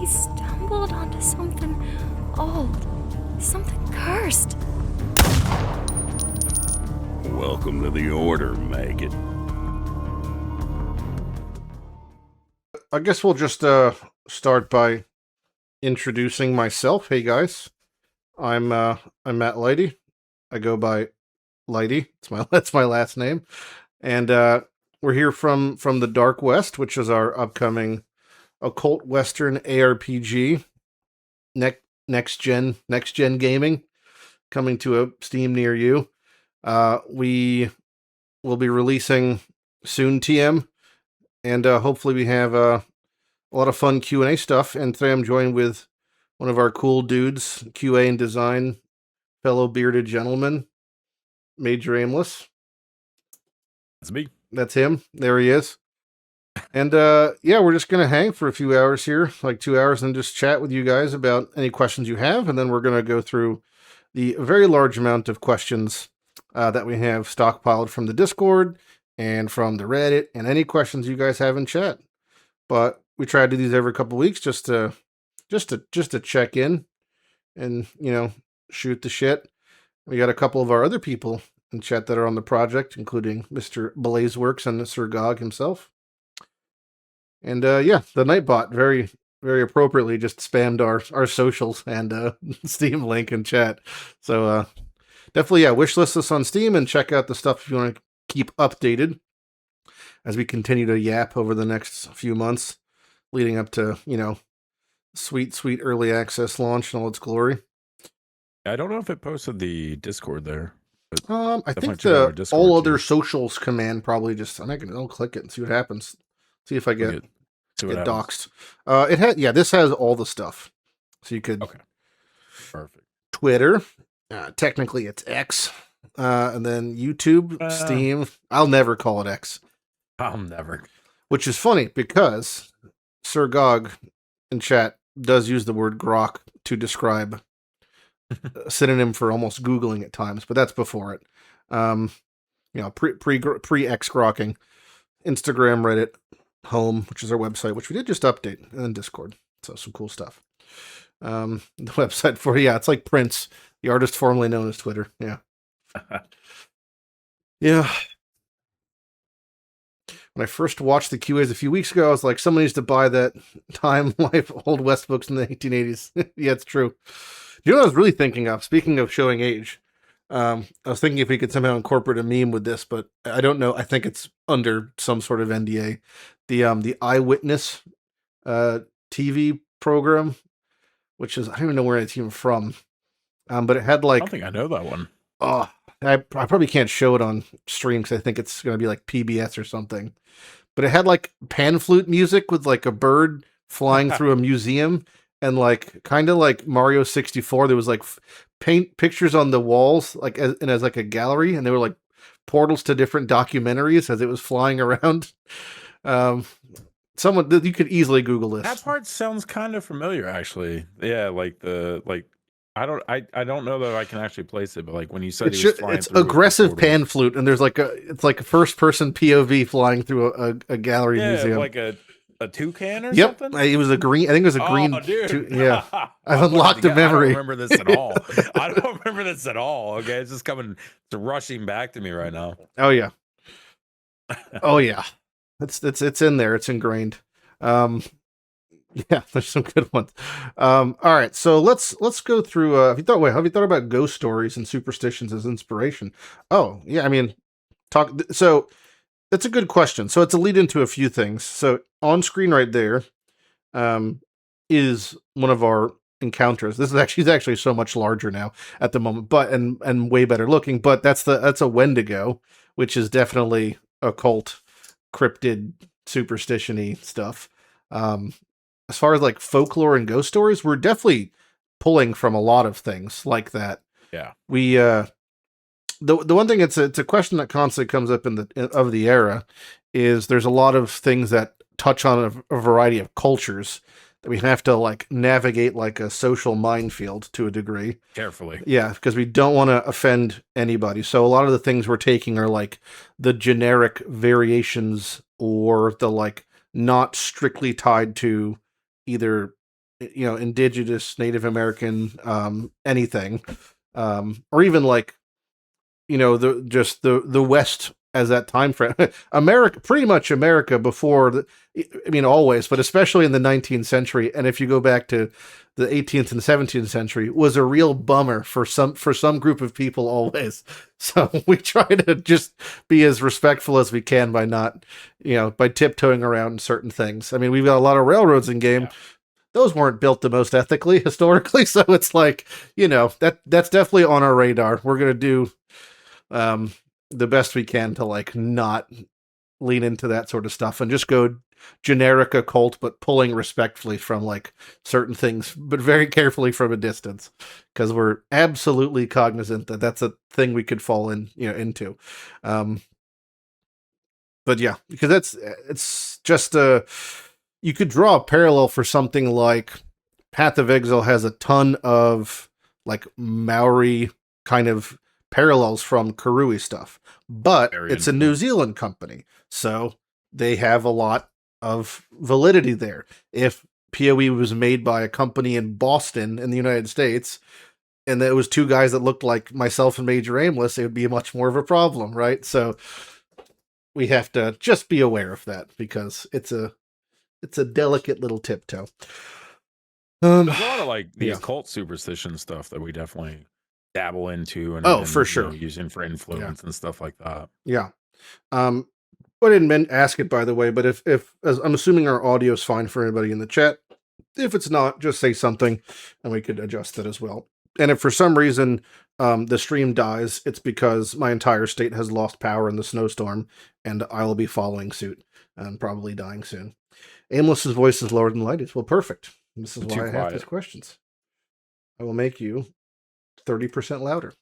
he stumbled onto something old, something cursed. Welcome to the Order, maggot. I guess we'll just start by introducing myself. Hey guys, I'm Matt Lighty. I go by Lighty. That's my last name, and we're here from the Dark West, which is our upcoming occult western ARPG, next gen gaming, coming to a Steam near you. We will be releasing soon, TM, and hopefully we have a lot of fun Q&A stuff. And today I'm joined with one of our cool dudes, QA and design, fellow bearded gentleman, Major Aimless. That's me. That's him. There he is. And yeah, we're just going to hang for a few hours here, like 2 hours, and just chat with you guys about any questions you have. And then we're going to go through the very large amount of questions that we have stockpiled from the Discord and from the Reddit, and any questions you guys have in chat. But we try to do these every couple weeks just to check in and, shoot the shit. We got a couple of our other people in chat that are on the project, including Mr. Blazeworks and Sir Gog himself. And yeah, the Nightbot very, very appropriately just spammed our socials and Steam link in chat. So definitely, yeah, wishlist us on Steam and check out the stuff if you want to keep updated as we continue to yap over the next few months, leading up to, sweet early access launch in all its glory. I don't know if it posted the Discord there. I think check out our the Discord all too. other socials command probably just, I'll click it and see what happens. See if I get doxed. This has all the stuff. So you could Perfect. Twitter, technically it's X, and then YouTube, Steam. I'll never call it X. I'll never. Which is funny because Sir Gog in chat does use the word grok to describe a synonym for almost Googling at times, but that's before it. Pre-X grokking. Instagram, Reddit, Home, which is our website, which we did just update, and then Discord. So some cool stuff. The website for, it's like Prince, the artist formerly known as Twitter. Yeah. Yeah. When I first watched the QAs a few weeks ago, I was like, someone needs to buy that Time Life Old West books in the 1880s. Yeah, it's true. You know what I was really thinking of? Speaking of showing age, I was thinking if we could somehow incorporate a meme with this, but I don't know. I think it's under some sort of NDA. The Eyewitness TV program, which is, I don't even know where it's even from, but it had like... I don't think I know that one. Oh, I probably can't show it on stream because I think it's going to be like PBS or something. But it had like pan flute music with like a bird flying through a museum, and like kind of like Mario 64. There was like paint pictures on the walls, like as like a gallery, and they were like portals to different documentaries as it was flying around. Someone you could easily Google this. That part sounds kind of familiar, actually. Yeah, I don't know that I can actually place it, but like when you said it's aggressive pan flute, and there's like it's like a first person POV flying through a gallery museum, like a toucan or something. It was a green. I think it was a green. Yeah, I've unlocked a memory. I don't remember this at all. I don't remember this at all. Okay, it's just it's rushing back to me right now. Oh yeah, oh yeah. It's in there. It's ingrained. Yeah, there's some good ones. All right, so let's go through. Have you thought about ghost stories and superstitions as inspiration? Oh yeah, I mean, So that's a good question. So it's a lead into a few things. So on screen right there, is one of our encounters. This is he's actually so much larger now at the moment, but and way better looking. But that's a Wendigo, which is definitely occult, cryptid, superstition-y stuff. As far as like folklore and ghost stories, we're definitely pulling from a lot of things like that. Yeah. We the one thing, it's a question that constantly comes up in the era, is there's a lot of things that touch on a variety of cultures that we have to like navigate like a social minefield to a degree. Carefully. Yeah, because we don't want to offend anybody. So a lot of the things we're taking are like the generic variations, or the like not strictly tied to either indigenous, Native American, anything, or even like, the West as that time frame. America, pretty much America before, always, but especially in the 19th century. And if you go back to the 18th and 17th century, was a real bummer for some group of people always. So we try to just be as respectful as we can by not, by tiptoeing around certain things. I mean, we've got a lot of railroads in game. Yeah. Those weren't built the most ethically historically. So it's like, that's definitely on our radar. We're going to do the best we can to like not lean into that sort of stuff and just go generic occult, but pulling respectfully from like certain things, but very carefully from a distance, because we're absolutely cognizant that that's a thing we could fall into. But yeah, because it's just you could draw a parallel for something like Path of Exile has a ton of like Maori kind of parallels from Karui stuff, but it's a New Zealand company, so they have a lot of validity there. If PoE was made by a company in Boston in the United States, and it was two guys that looked like myself and Major Aimless, it would be much more of a problem, right? So we have to just be aware of that, because it's a delicate little tiptoe. There's a lot of like the occult superstition stuff that we definitely dabble into, and for sure, using for influence and stuff like that. Yeah. I didn't ask it, by the way, but if as I'm assuming our audio is fine for anybody in the chat. If it's not, just say something and we could adjust it as well. And if for some reason the stream dies, it's because my entire state has lost power in the snowstorm, and I'll be following suit and probably dying soon. Aimless's voice is lower than Lighty's. Well, perfect. This is why I have these questions. I will make you 30% louder.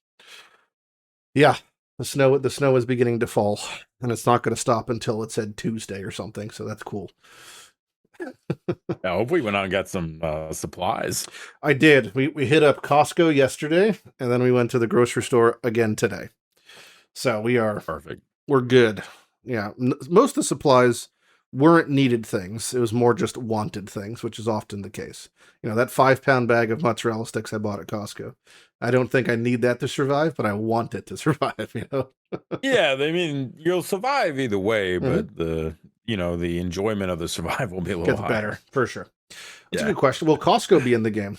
Yeah, the snow is beginning to fall, and it's not going to stop until it said Tuesday or something, so that's cool. I hope we went out and got some supplies. I did. We hit up Costco yesterday, and then we went to the grocery store again today. So we are perfect. We're good. Yeah, most of the supplies weren't needed things. It was more just wanted things, which is often the case. That 5-pound bag of mozzarella sticks I bought at Costco. I don't think I need that to survive, but I want it to survive, Yeah, I mean, you'll survive either way, but the enjoyment of the survival will be a little gets better, for sure. That's a good question. Will Costco be in the game?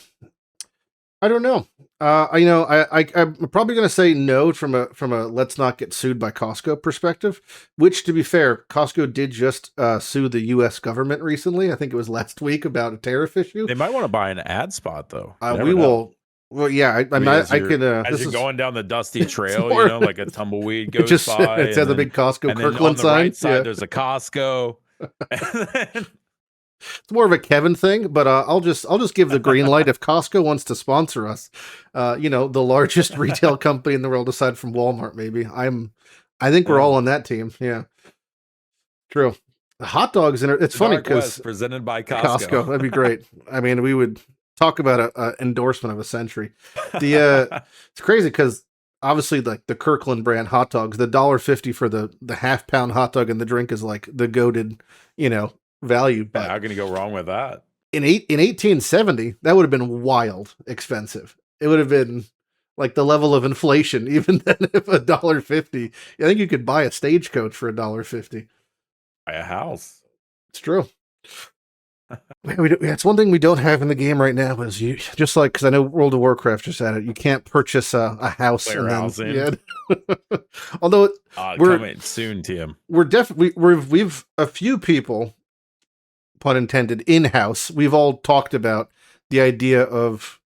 I don't know. I'm probably going to say no from a let's not get sued by Costco perspective, which, to be fair, Costco did just sue the U.S. government recently. I think it was last week about a tariff issue. They might want to buy an ad spot, though. We will. Well, yeah, I can. As you're going down the dusty trail, like a tumbleweed goes by. It says a big Costco Kirkland on the sign. Right side, there's a Costco. It's more of a Kevin thing, but I'll just give the green light if Costco wants to sponsor us. The largest retail company in the world aside from Walmart, maybe. I think we're all on that team. Yeah, true. The hot dogs it's funny because presented by Costco. That'd be great. I mean, we would talk about an endorsement of a century. It's crazy because obviously, like the Kirkland brand hot dogs, the $1.50 for the half-pound hot dog and the drink is like the goated, value. But how can you go wrong with that? In 1870, that would have been wild expensive. It would have been like the level of inflation. Even then, if $1.50, I think you could buy a stagecoach for $1.50. Buy a house. It's true. It's one thing we don't have in the game right now is you just like, because I know World of Warcraft just added, you can't purchase a house. Although we're coming soon, Tim. We're definitely we've a few people, pun intended, in-house. We've all talked about the idea of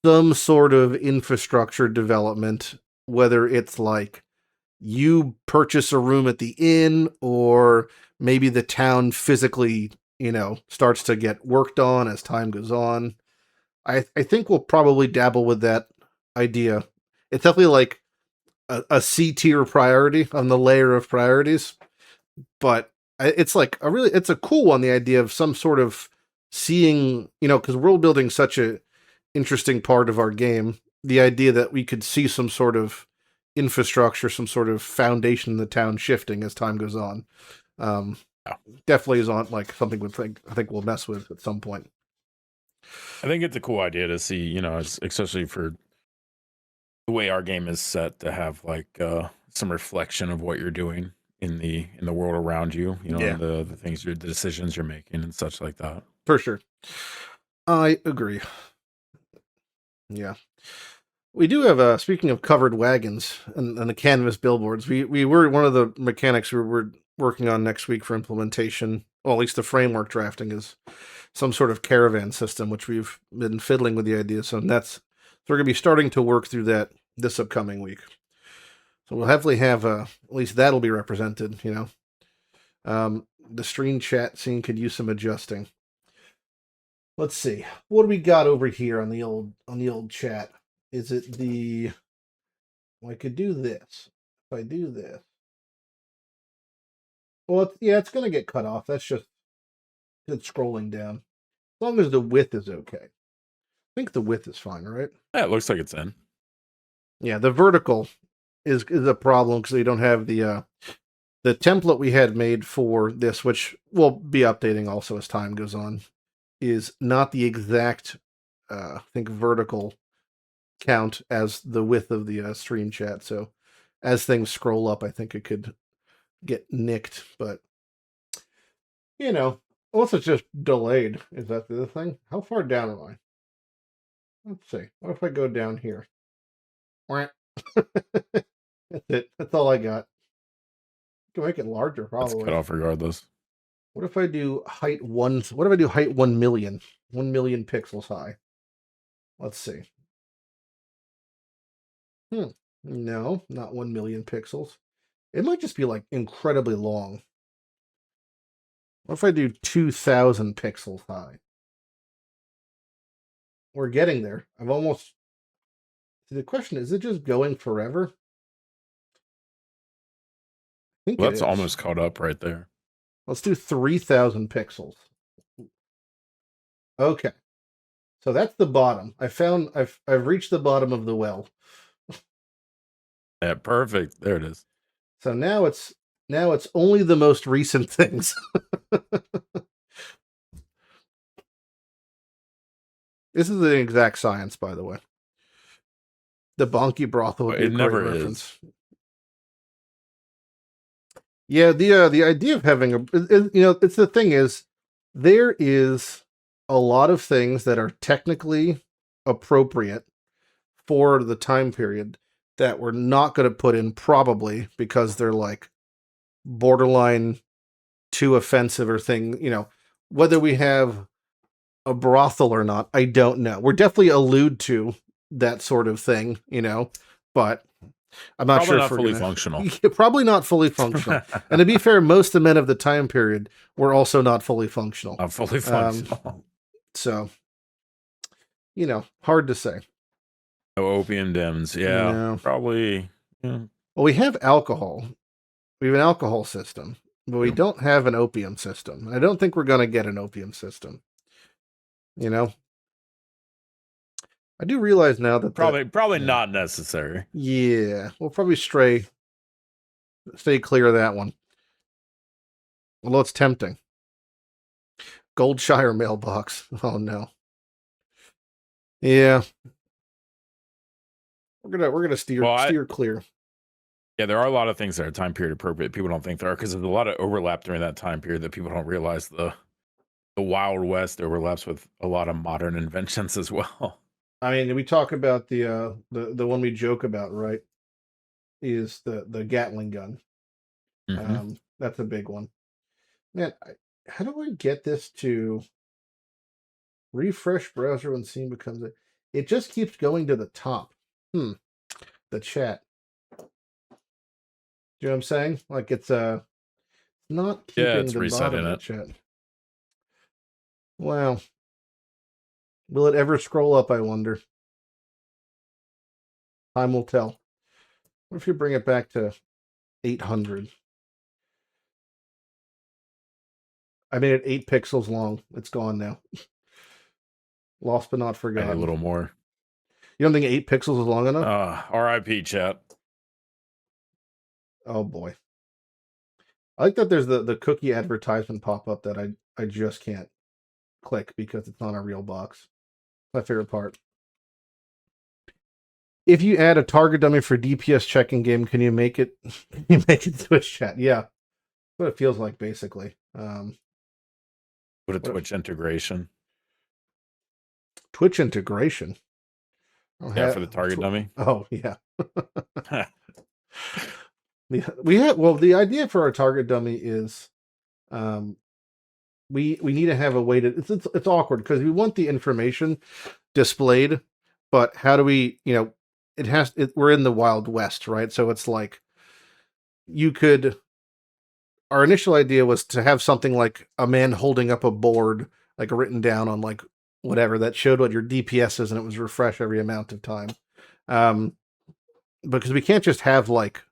some sort of infrastructure development, whether it's like you purchase a room at the inn, or maybe the town physically starts to get worked on as time goes on. I think we'll probably dabble with that idea. It's definitely like a C-tier priority on the layer of priorities, but it's like it's a cool one, the idea of some sort of seeing, because world building is such a interesting part of our game, the idea that we could see some sort of infrastructure, some sort of foundation in the town shifting as time goes on. Definitely is on like something I think we'll mess with at some point. I think it's a cool idea to see, especially for the way our game is set, to have like some reflection of what you're doing in the world around you, Yeah, and the things, the decisions you're making and such like that. for sure. I agree. Yeah. We do have, speaking of covered wagons and the canvas billboards, we were one of the mechanics we're working on next week for implementation. Well, at least the framework drafting is some sort of caravan system, which we've been fiddling with the idea. So we're going to be starting to work through that this upcoming week. So we'll definitely have, at least that'll be represented, the stream chat scene could use some adjusting. Let's see. What do we got over here on the old chat? Is it the... Well, I could do this. If I do this. Well, it's going to get cut off. That's just it's scrolling down. As long as the width is okay. I think the width is fine, right? Yeah, it looks like it's in. Yeah, the vertical is a problem because we don't have the template we had made for this, which we'll be updating also as time goes on, is not the exact, I think, vertical count as the width of the stream chat. So as things scroll up, I think it could get nicked. But, unless it's just delayed. Is that the other thing? How far down am I? Let's see. What if I go down here? That's it. That's all I got. Can make it larger, probably. It's cut off regardless. What if I do height 1? What if I do height 1 million? 1 million pixels high. Let's see. No, not 1 million pixels. It might just be like incredibly long. What if I do 2,000 pixels high? We're getting there. I've almost... The question is it just going forever? I think Well, it that's is. almost caught up right there. Let's do 3,000 pixels. Okay. So that's the bottom. I've reached the bottom of the well. Yeah, perfect. There it is. So now it's only the most recent things. This is the exact science, by the way. The Bonky brothel would be It a never great is. reference. Yeah, the idea of having it's the thing is there is a lot of things that are technically appropriate for the time period that we're not going to put in, probably because they're like borderline too offensive or thing, whether we have a brothel or not, I don't know. We're definitely allude to that sort of thing, but I'm not Probably sure not if we're fully gonna... functional. Probably not fully functional. And to be fair, most of the men of the time period were also not fully functional. Not fully functional. So, hard to say. No opium dens. Yeah, No. probably. Yeah. Well, we have alcohol. We have an alcohol system, but we don't have an opium system. I don't think we're going to get an opium system. I do realize now that Probably not necessary. Yeah, we'll probably stay clear of that one. Although it's tempting. Goldshire mailbox. Oh no. Yeah. We're gonna steer clear. Yeah, there are a lot of things that are time period appropriate. People don't think there are because there's a lot of overlap during that time period that people don't realize. The Wild West overlaps with a lot of modern inventions as well. I mean, we talk about the one we joke about, right? Is the Gatling gun. Mm-hmm. That's a big one. Man, how do I get this to refresh browser when scene becomes a... It just keeps going to the top. The chat. Do you know what I'm saying? Like it's not keeping it's the resetting bottom of the it. chat. Wow. Will it ever scroll up, I wonder? Time will tell. What if you bring it back to 800? I made it 8 pixels long. It's gone now. Lost but not forgotten. A little more. You don't think 8 pixels is long enough? RIP chat. Oh boy. I like that there's the cookie advertisement pop up that I just can't click because it's not a real box. My favorite part. If you add a target dummy for DPS checking game, can you make it? Can you make it Twitch chat? Yeah, what it feels like basically. Put a Twitch integration. Twitch integration. Yeah, for the target dummy. Oh yeah. We have the idea for our target dummy is, we need to have a way to. It's awkward because we want the information displayed, but how do we? We're in the Wild West, right? So it's like you could. Our initial idea was to have something like a man holding up a board, like written down on like whatever that showed what your DPS is, and it was refresh every amount of time. Because we can't just have like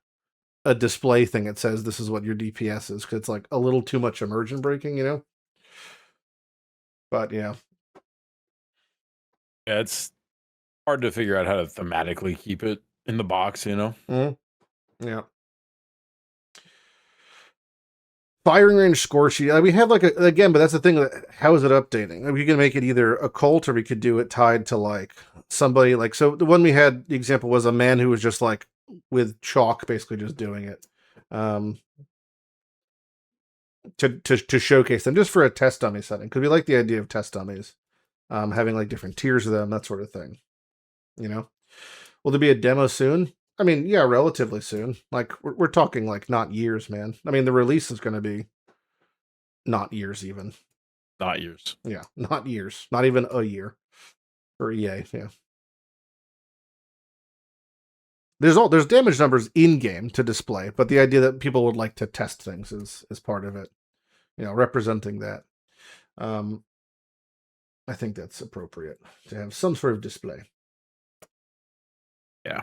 a display thing that says this is what your DPS is, because it's like a little too much immersion breaking, But yeah. Yeah, it's hard to figure out how to thematically keep it in the box, Yeah. Firing range score sheet. We have like again, but that's the thing. How is it updating? We can make it either a cult, or we could do it tied to like somebody. Like, so the one we had, the example was a man who was just like with chalk, basically just doing it, to showcase them, just for a test dummy setting, because we like the idea of test dummies, having like different tiers of them, that sort of thing. Will there be a demo soon? I mean, yeah, relatively soon. Like we're talking like not years, man. I mean, the release is going to be not years even. Not years. Yeah, not years. Not even a year for EA. Yeah. There's damage numbers in game to display, but the idea that people would like to test things is part of it. Representing that. I think that's appropriate to have some sort of display. Yeah.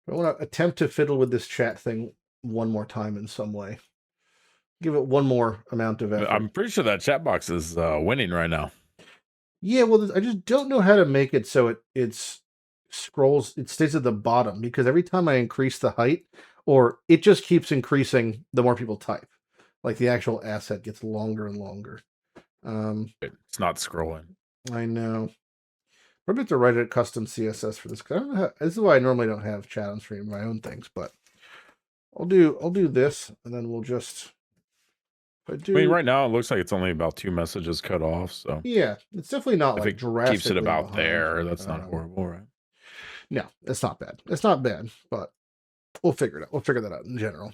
I want to attempt to fiddle with this chat thing one more time in some way. Give it one more amount of effort. I'm pretty sure that chat box is winning right now. Yeah, well, I just don't know how to make it so it scrolls, it stays at the bottom, because every time I increase the height, or it just keeps increasing the more people type. Like the actual asset gets longer and longer. It's not scrolling. I know. We're about to write a custom CSS for this. I don't know this is why I normally don't have chat on stream, my own things, but I'll do this, and then we'll just. I mean, right now it looks like it's only about 2 messages cut off. So yeah, it's definitely not if like it drastically keeps it about behind. there, that's not horrible, right? No, it's not bad. It's not bad, but we'll figure it out. We'll figure that out in general.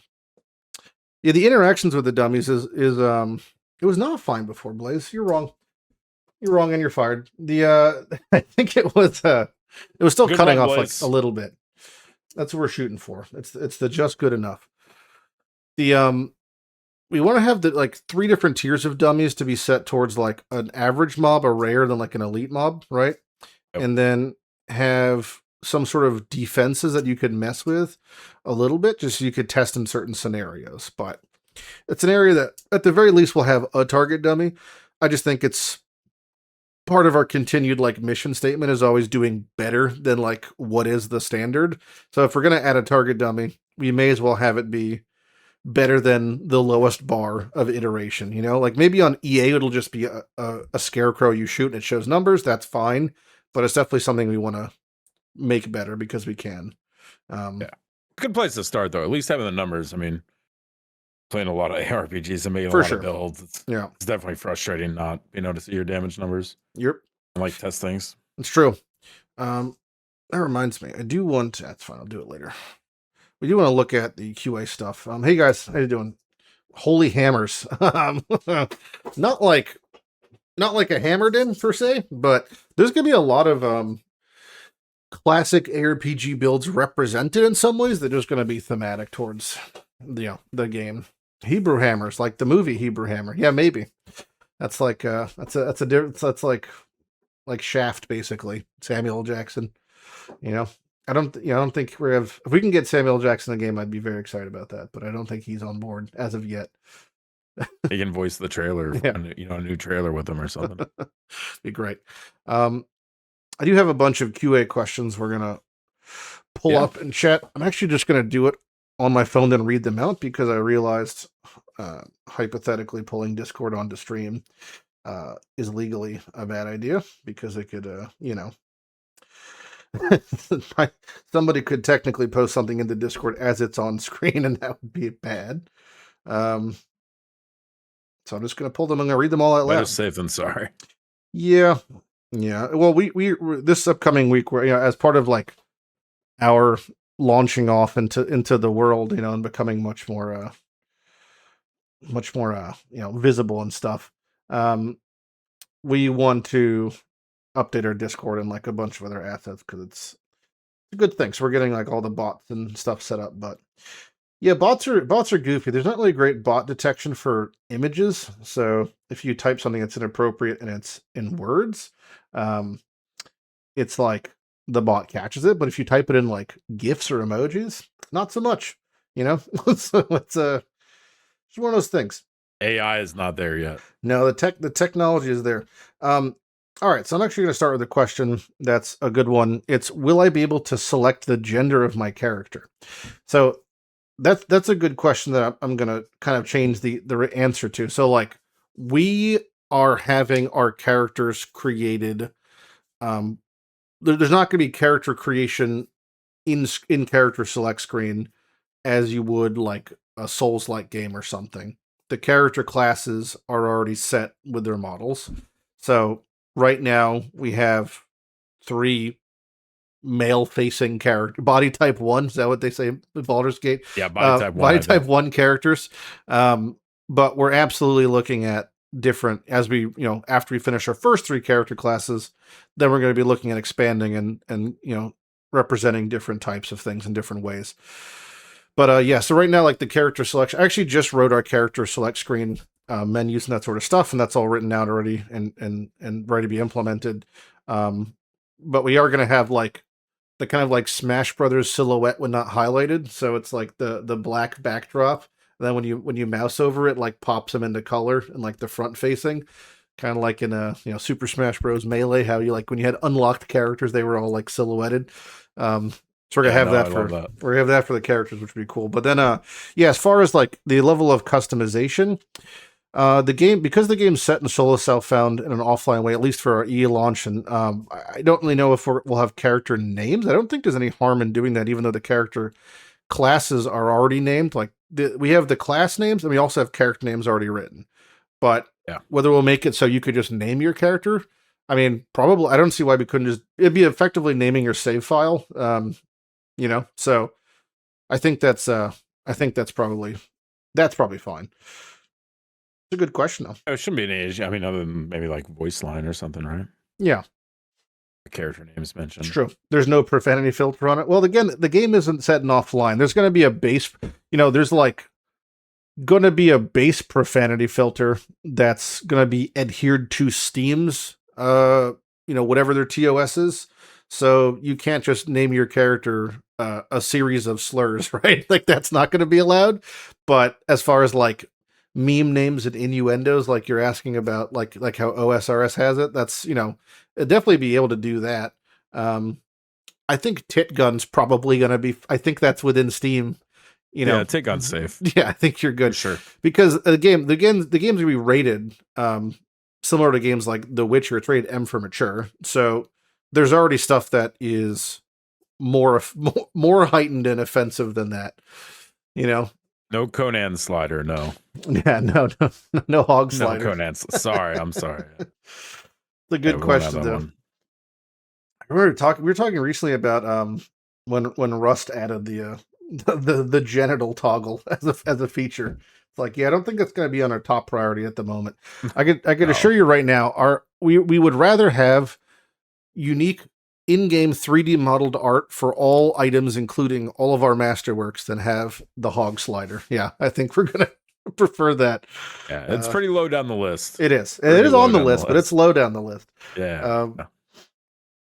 Yeah, the interactions with the dummies is it was not fine before, Blaze. You're wrong. You're wrong, and you're fired. I think it was still Good cutting one, off Blaze. like a little bit. That's what we're shooting for. It's the just good enough. We want to have the like 3 different tiers of dummies to be set towards like an average mob, a rare, then like an elite mob, right? Yep. And then have some sort of defenses that you could mess with a little bit, just so you could test in certain scenarios. But it's an area that at the very least will have a target dummy. I just think it's part of our continued like mission statement is always doing better than like what is the standard. So if we're going to add a target dummy, we may as well have it be better than the lowest bar of iteration. Like maybe on EA it'll just be a scarecrow you shoot and it shows numbers. That's fine, but it's definitely something we want to make better because we can. Yeah, good place to start though. At least having the numbers. I mean, playing a lot of ARPGs and making a lot of builds. It's definitely frustrating not being able to see your damage numbers. Yep. And like test things. It's true. That reminds me, I do want to, that's fine, I'll do it later. We do want to look at the QA stuff. Hey guys, how you doing? Holy hammers. Not like a hammered in per se, but there's gonna be a lot of classic ARPG builds represented in some ways that are just gonna be thematic towards the game. Hebrew hammers, like the movie Hebrew Hammer. Yeah, maybe. That's like that's like Shaft, basically. Samuel L. Jackson. I don't think if we can get Samuel L. Jackson in the game, I'd be very excited about that, but I don't think he's on board as of yet. He can voice the trailer, a new trailer with him or something. Be great. I do have a bunch of QA questions we're gonna pull up in chat. I'm actually just gonna do it on my phone than read them out because I realized hypothetically pulling Discord onto stream is legally a bad idea because it could, somebody could technically post something into Discord as it's on screen, and that would be bad. So I'm just going to pull them. I'm going to read them all out loud. Better safe than sorry. Yeah. Well, we this upcoming week, we're as part of like our launching off into the world, and becoming much more visible and stuff. We want to update our Discord and like a bunch of other assets because it's a good thing. So we're getting like all the bots and stuff set up, but yeah, bots are goofy. There's not really great bot detection for images. So if you type something that's inappropriate and it's in words, it's like the bot catches it. But if you type it in like GIFs or emojis, not so much. So it's one of those things. AI is not there yet. No, the technology is there. All right, so I'm actually going to start with a question that's a good one. It's, will I be able to select the gender of my character? So that's a good question that I'm going to kind of change the answer to. So like, we are having our characters created. There's not going to be character creation in character select screen as you would like a Souls-like game or something. The character classes are already set with their models. So right now we have 3 male-facing character body type 1. Is that what they say in Baldur's Gate? Yeah, body type 1. Body type 1 characters. But we're absolutely looking at different as we, after we finish our first 3 character classes, then we're going to be looking at expanding and representing different types of things in different ways. But so right now, like the character selection, I actually just wrote our character select screen menus and that sort of stuff, and that's all written out already and ready to be implemented. But we are going to have like the kind of like Smash Brothers silhouette when not highlighted, so it's like the black backdrop. And then when you mouse over it, like pops them into color and like the front facing, kind of like in a Super Smash Bros. Melee, how you like when you had unlocked characters, they were all like silhouetted. So we're gonna have we're gonna have that for the characters, which would be cool. But then, as far as like the level of customization, the game, because the game's set in solo self-found in an offline way, at least for our EA launch, and I don't really know if we'll have character names. I don't think there's any harm in doing that, even though the character classes are already named. Like we have the class names, and we also have character names already written. But whether we'll make it so you could just name your character, I mean, probably. I don't see why we couldn't just. It'd be effectively naming your save file. So I think that's probably fine. It's a good question though. It shouldn't be an age. I mean, other than maybe like voice line or something, right? Yeah. The character names mentioned. It's true. There's no profanity filter on it. Well, again, the game isn't set in offline. There's going to be a base, there's like going to be a base profanity filter that's going to be adhered to Steam's, whatever their TOS is. So you can't just name your character a series of slurs, right? Like that's not going to be allowed. But as far as like meme names and innuendos, like you're asking about, like how OSRS has it, that's it'd definitely be able to do that. I think Tit Gun's probably going to be. I think that's within Steam. Yeah, Tit Gun's safe. Yeah, I think you're good. Sure. Because the game's going to be rated similar to games like The Witcher. It's rated M for mature. So there's already stuff that is more heightened and offensive than that. No Conan slider, no. Yeah, no hog slider. No Conan. Sorry, I'm sorry. It's a good question though. We were talking recently about when Rust added the genital toggle as a feature. It's like, I don't think that's going to be on our top priority at the moment. I could assure you right now, we would rather have unique in-game 3D modeled art for all items, including all of our masterworks, than have the hog slider. Yeah, I think we're going to prefer that. Yeah, it's pretty low down the list. It is. It is on the list, but it's low down the list. Yeah.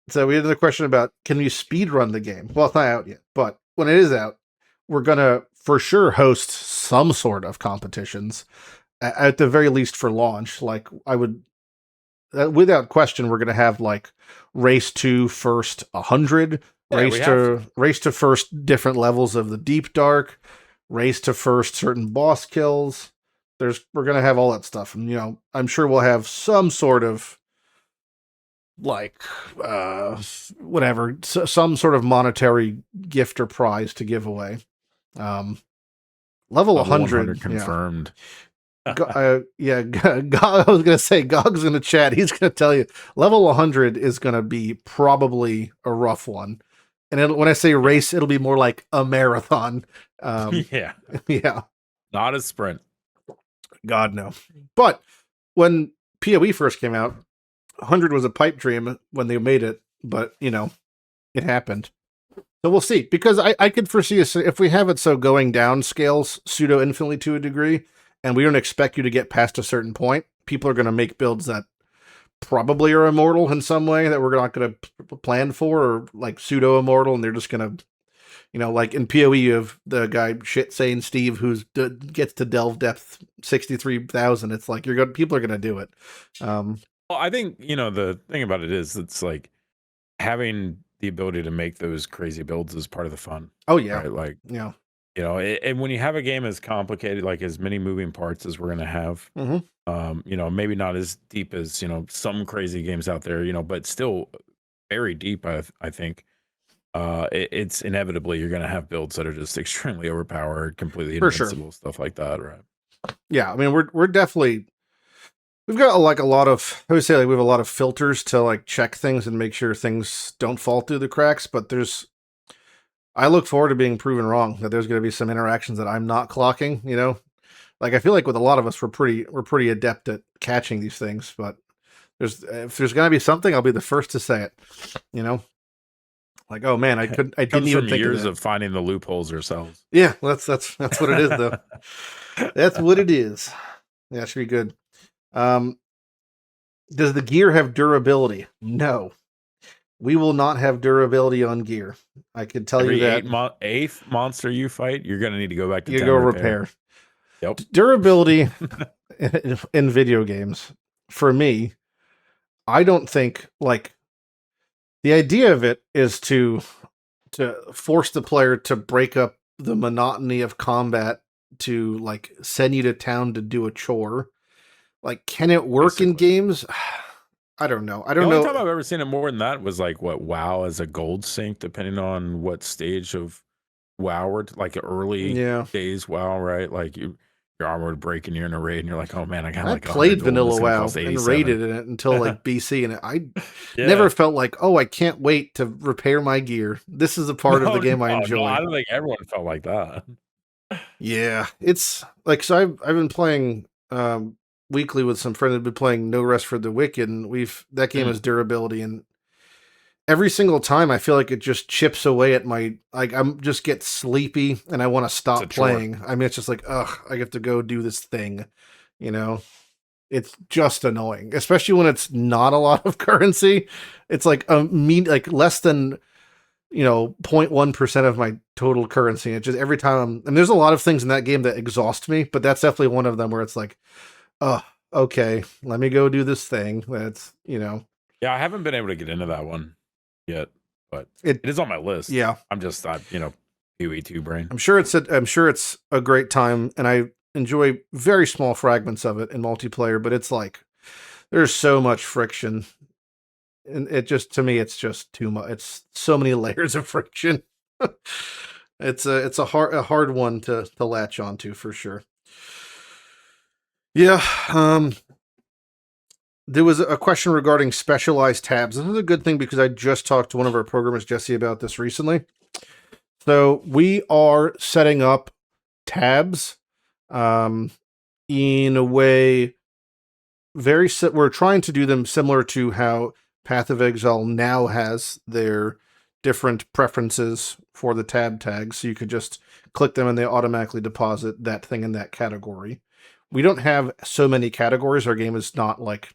So we had another question about, can you speed run the game? Well, it's not out yet, but when it is out, we're going to for sure host some sort of competitions, at the very least for launch. Like I would, without question, we're going to have like race to first 100, Yeah, we have race to first different levels of the deep dark, race to first certain boss kills. We're gonna have all that stuff, and I'm sure we'll have some sort of like whatever, some sort of monetary gift or prize to give away. Level 100 confirmed. Yeah, I was gonna say Gog's in the chat. He's gonna tell you level 100 is gonna be probably a rough one, and when I say race, it'll be more like a marathon. Yeah, yeah, not a sprint. God no. But when PoE first came out, 100 was a pipe dream when they made it, but it happened. So we'll see, because I could foresee if we have it so going down scales pseudo infinitely to a degree, and we don't expect you to get past a certain point, people are going to make builds that probably are immortal in some way that we're not going to plan for, or like pseudo immortal, and they're just going to, like in PoE you have the guy shit saying Steve who's gets to delve depth 63,000. It's like people are going to do it. Well, I think the thing about it is it's like having the ability to make those crazy builds is part of the fun. Oh yeah, right? Like yeah. And when you have a game as complicated, like as many moving parts as we're going to have, maybe not as deep as, some crazy games out there, but still very deep, I think. It's inevitably you're going to have builds that are just extremely overpowered, completely invincible, stuff like that, right? Yeah, I mean, we're definitely, we've got like a lot of, I would say, like we have a lot of filters to like check things and make sure things don't fall through the cracks, but I look forward to being proven wrong, that there's going to be some interactions that I'm not clocking, Like I feel like with a lot of us, we're pretty adept at catching these things, but if there's going to be something, I'll be the first to say it, Like, oh man, I didn't even think years of that. of finding the loopholes ourselves. Yeah, that's what it is though. That's what it is. Yeah, it should be good. Does the gear have durability? No. We will not have durability on gear. I can tell you that. Eighth monster you fight, you're going to need to go back to you go repair. Yep. Durability in video games, for me, I don't think, like, the idea of it is to force the player to break up the monotony of combat, to like send you to town to do a chore. Like, can it work in games? I don't know. The only time I've ever seen it more than that was like WoW as a gold sink, depending on what stage of WoW we're like early days WoW, right? Like your armor would break and you're in a raid and you're like, oh man, I played vanilla WoW and raided in it until like BC, and I never felt like, oh, I can't wait to repair my gear. This is a part of the game I enjoy. No, I don't think everyone felt like that. Yeah, it's like, so I've been playing weekly with some friends. Have been playing No Rest for the Wicked, and that game has durability, and every single time I feel like it just chips away at my, like, I'm just get sleepy and I want to stop playing. I mean, it's just like, ugh, I have to go do this thing, It's just annoying, especially when it's not a lot of currency. It's like like less than 0.1% of my total currency. It's just every time and there's a lot of things in that game that exhaust me, but that's definitely one of them where it's like, oh, okay, let me go do this thing. That's, Yeah, I haven't been able to get into that one yet, but it is on my list. Yeah. I'm just PoE2 brain. I'm sure it's a great time, and I enjoy very small fragments of it in multiplayer, but it's like there's so much friction. And it just, to me, it's just too much. It's so many layers of friction. It's a hard one to latch onto for sure. Yeah. There was a question regarding specialized tabs. This is a good thing because I just talked to one of our programmers, Jesse, about this recently. So we are setting up tabs in a way we're trying to do them similar to how Path of Exile now has their different preferences for the tab tags. So you could just click them and they automatically deposit that thing in that category. We don't have so many categories. Our game is not like,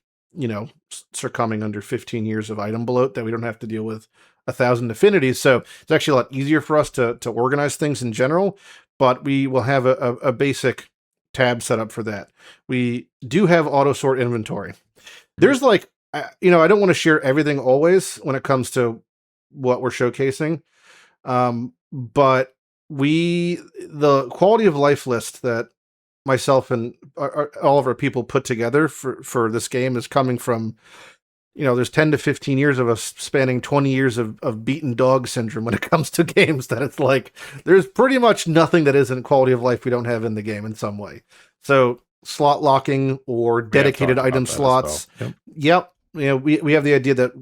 succumbing under 15 years of item bloat that we don't have to deal with 1,000 affinities. So it's actually a lot easier for us to organize things in general, but we will have a basic tab set up for that. We do have auto sort inventory. There's like, I don't want to share everything always when it comes to what we're showcasing. But the quality of life list that myself and all of our people put together for this game is coming from, there's 10 to 15 years of us spanning 20 years of beaten dog syndrome when it comes to games, that it's like, there's pretty much nothing that isn't quality of life we don't have in the game in some way. So slot locking or dedicated item slots. Well. Yep. We have the idea that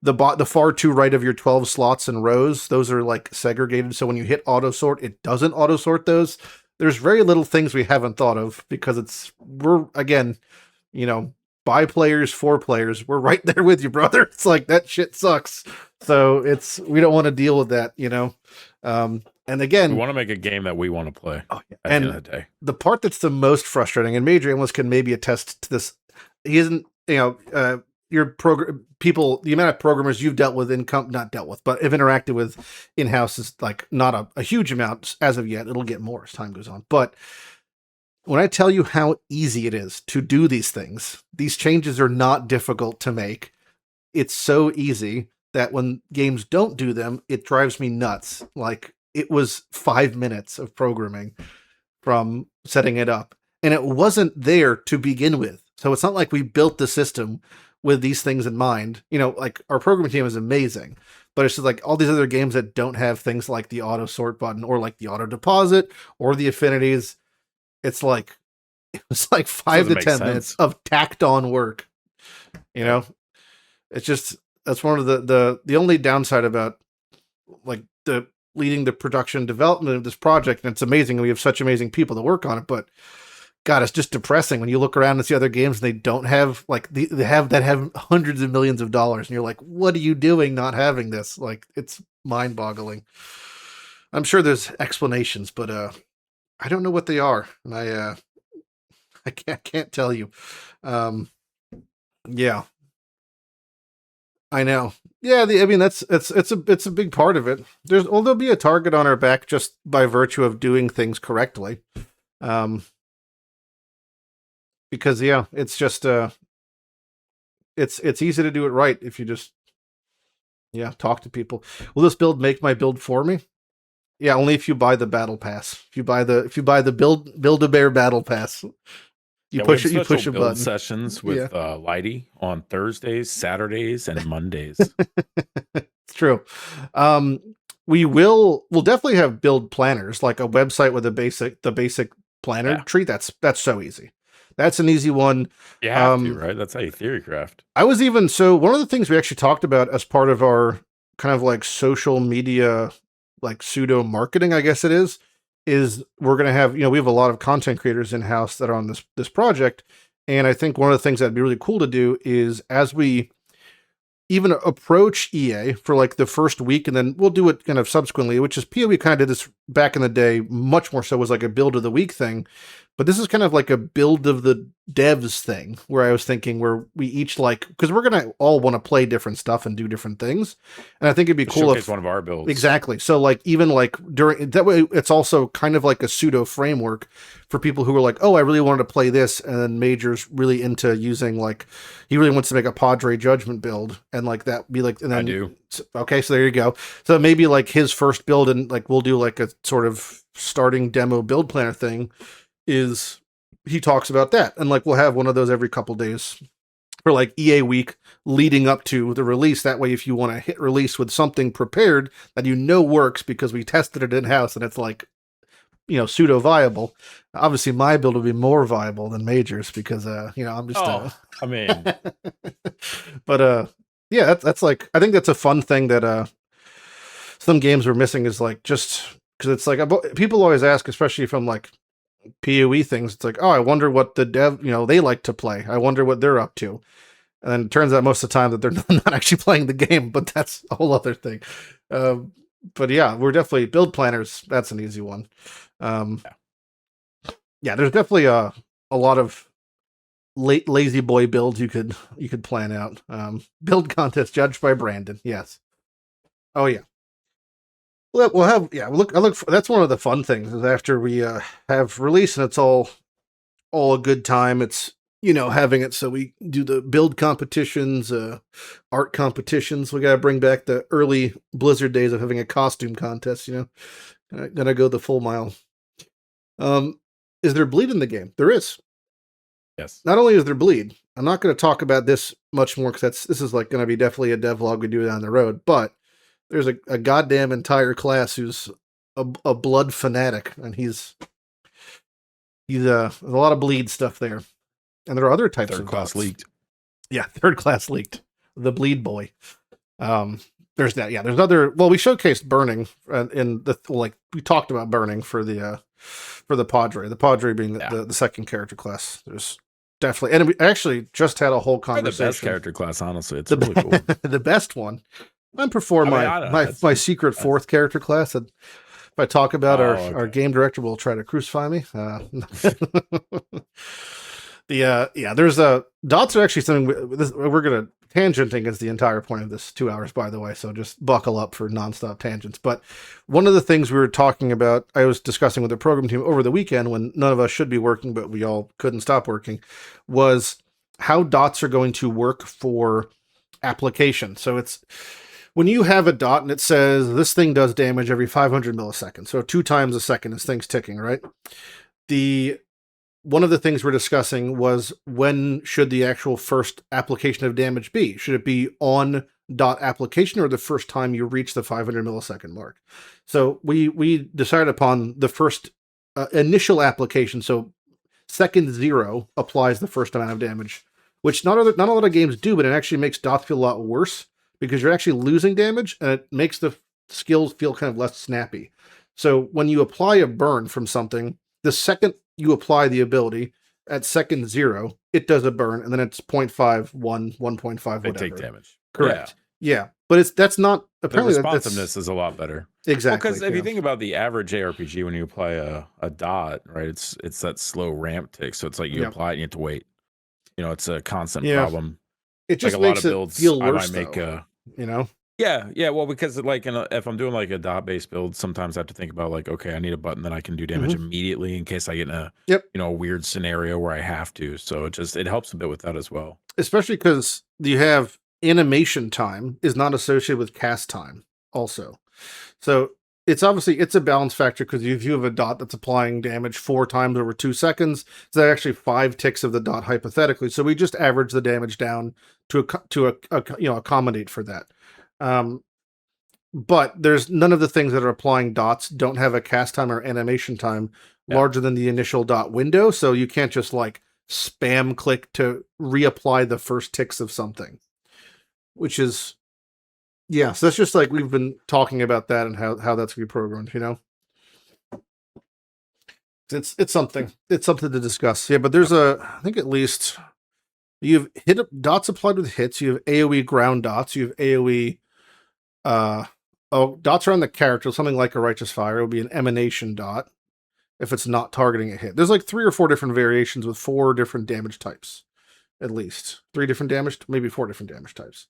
the far to right of your 12 slots and rows, those are like segregated. So when you hit auto sort, it doesn't auto sort those. There's very little things we haven't thought of because we're again, by players, for players, we're right there with you, brother. It's like, that shit sucks. So we don't want to deal with that, and again, we want to make a game that we want to play. Oh, yeah. At the end of the day, the part that's the most frustrating, and Major Analyst can maybe attest to this, he isn't, your people, the amount of programmers you've dealt with not dealt with, but have interacted with in-house is like not a huge amount as of yet. It'll get more as time goes on. But when I tell you how easy it is to do these things, these changes are not difficult to make. It's so easy that when games don't do them, it drives me nuts. Like, it was 5 minutes of programming from setting it up, and it wasn't there to begin with. So it's not like we built the system with these things in mind. Like, our programming team is amazing, but it's just like all these other games that don't have things like the auto sort button or like the auto deposit or the affinities. It was like 5 to 10 minutes of tacked on work. It's just, that's one of the only downside about like the leading the production development of this project. And it's amazing. We have such amazing people that work on it, but God, it's just depressing when you look around and see other games and they don't have they have hundreds of millions of dollars, and you're like, what are you doing not having this? Like, it's mind boggling. I'm sure there's explanations, but I don't know what they are, and I can't tell you. Yeah, I know. Yeah, it's a big part of it. There'll be a target on our back just by virtue of doing things correctly. Because it's just it's easy to do it right if you just talk to people. Will this build make my build for me? Yeah, only if you buy the battle pass. If you buy the Build-A-Bear battle pass, you push a button. Sessions with Lighty on Thursdays, Saturdays, and Mondays. It's true. We'll definitely have build planners, like a website with the basic planner tree. That's so easy. That's an easy one. You have to, right? That's how you theory craft. One of the things we actually talked about as part of our kind of like social media, like pseudo marketing, I guess it is we're going to have, we have a lot of content creators in-house that are on this project. And I think one of the things that'd be really cool to do is, as we even approach EA for like the first week, and then we'll do it kind of subsequently, which is PoE kind of did this back in the day, much more so, was like a build of the week thing. But this is kind of like a build of the devs thing, where I was thinking where we each because we're going to all want to play different stuff and do different things. And I think it'd be cool if one of our builds. Exactly. So like, even like during that way, it's also kind of like a pseudo framework for people who are like, oh, I really wanted to play this. And then Major's really into using, like, he really wants to make a Padre Judgment build, and like that be like, and then I do. Okay. So there you go. So maybe like his first build, and like, we'll do like a sort of starting demo build planner thing, is he talks about that, and like we'll have one of those every couple days for like EA week leading up to the release. That way, if you want to hit release with something prepared that works because we tested it in-house and it's like, pseudo viable. Obviously my build will be more viable than Major's because I'm just but that's like, I think that's a fun thing that some games are missing, is like, just because it's like, people always ask, especially from like PoE things, it's like, oh, I wonder what the dev, they like to play. I wonder what they're up to. And then it turns out most of the time that they're not actually playing the game, but that's a whole other thing. But yeah, we're definitely build planners. That's an easy one. Yeah, there's definitely a lot of lazy boy builds you could plan out. Build contest judged by Brandon. Yes. Oh yeah. We'll have, that's one of the fun things, is after we have release and it's all a good time. It's having it so we do the build competitions, art competitions. We got to bring back the early Blizzard days of having a costume contest, Gotta go the full mile. Is there bleed in the game? There is. Yes. Not only is there bleed, I'm not going to talk about this much more because this is like going to be definitely a devlog we do down the road, but there's a goddamn entire class who's a blood fanatic, and he's there's a lot of bleed stuff there. And there are other types Third of class dots. leaked. Yeah, third class leaked. The bleed boy. There's that. Yeah, there's other. Well, we showcased burning in we talked about burning for the Padre. The Padre being the second character class. There's definitely, and we actually just had a whole conversation. The best character class, honestly, it's really cool. The best one. I'm perform my secret fourth character class. And if I talk about our game director, will try to crucify me. There's dots are actually something we're gonna tangenting is the entire point of this 2 hours, by the way. So just buckle up for nonstop tangents. But one of the things we were talking about, I was discussing with the program team over the weekend when none of us should be working, but we all couldn't stop working, was how dots are going to work for application. So it's when you have a dot and it says this thing does damage every 500 milliseconds. So 2 times a second this thing's ticking, right? One of the things we're discussing was when should the actual first application of damage be? Should it be on dot application or the first time you reach the 500 millisecond mark? So we decided upon the first initial application. So second 0 applies the first amount of damage, which not a lot of games do, but it actually makes dots feel a lot worse because you're actually losing damage and it makes the skills feel kind of less snappy. So when you apply a burn from something, the second you apply the ability at second 0, it does a burn, and then it's 0.5, 1, 1.5, whatever. They take damage. Correct. Yeah. But that's not apparently the responsiveness is a lot better. Exactly. Because if you think about the average ARPG, when you apply a dot, right, it's that slow ramp tick. So it's like you apply it and you have to wait. It's a constant problem. It just like makes a lot of builds, it feel worse. I might make Yeah. Well, because if I'm doing like a dot-based build, sometimes I have to think about okay, I need a button that I can do damage immediately in case I get in a weird scenario where I have to. So it helps a bit with that as well. Especially because you have animation time is not associated with cast time also. So it's a balance factor because if you have a dot that's applying damage 4 times over 2 seconds, it's actually 5 ticks of the dot hypothetically. So we just average the damage down to accommodate for that. But there's none of the things that are applying dots don't have a cast time or animation time larger than the initial dot window. So you can't just spam click to reapply the first ticks of something, which is, so that's just we've been talking about that and how that's going to be programmed, It's something to discuss. Yeah, but there's I think at least you have dots applied with hits. You have AoE ground dots. You have AoE dots around the character, something like a Righteous Fire. It would be an emanation dot if it's not targeting a hit. There's 3 or 4 different variations with 4 different damage types, at least 3 different damage, maybe 4 different damage types.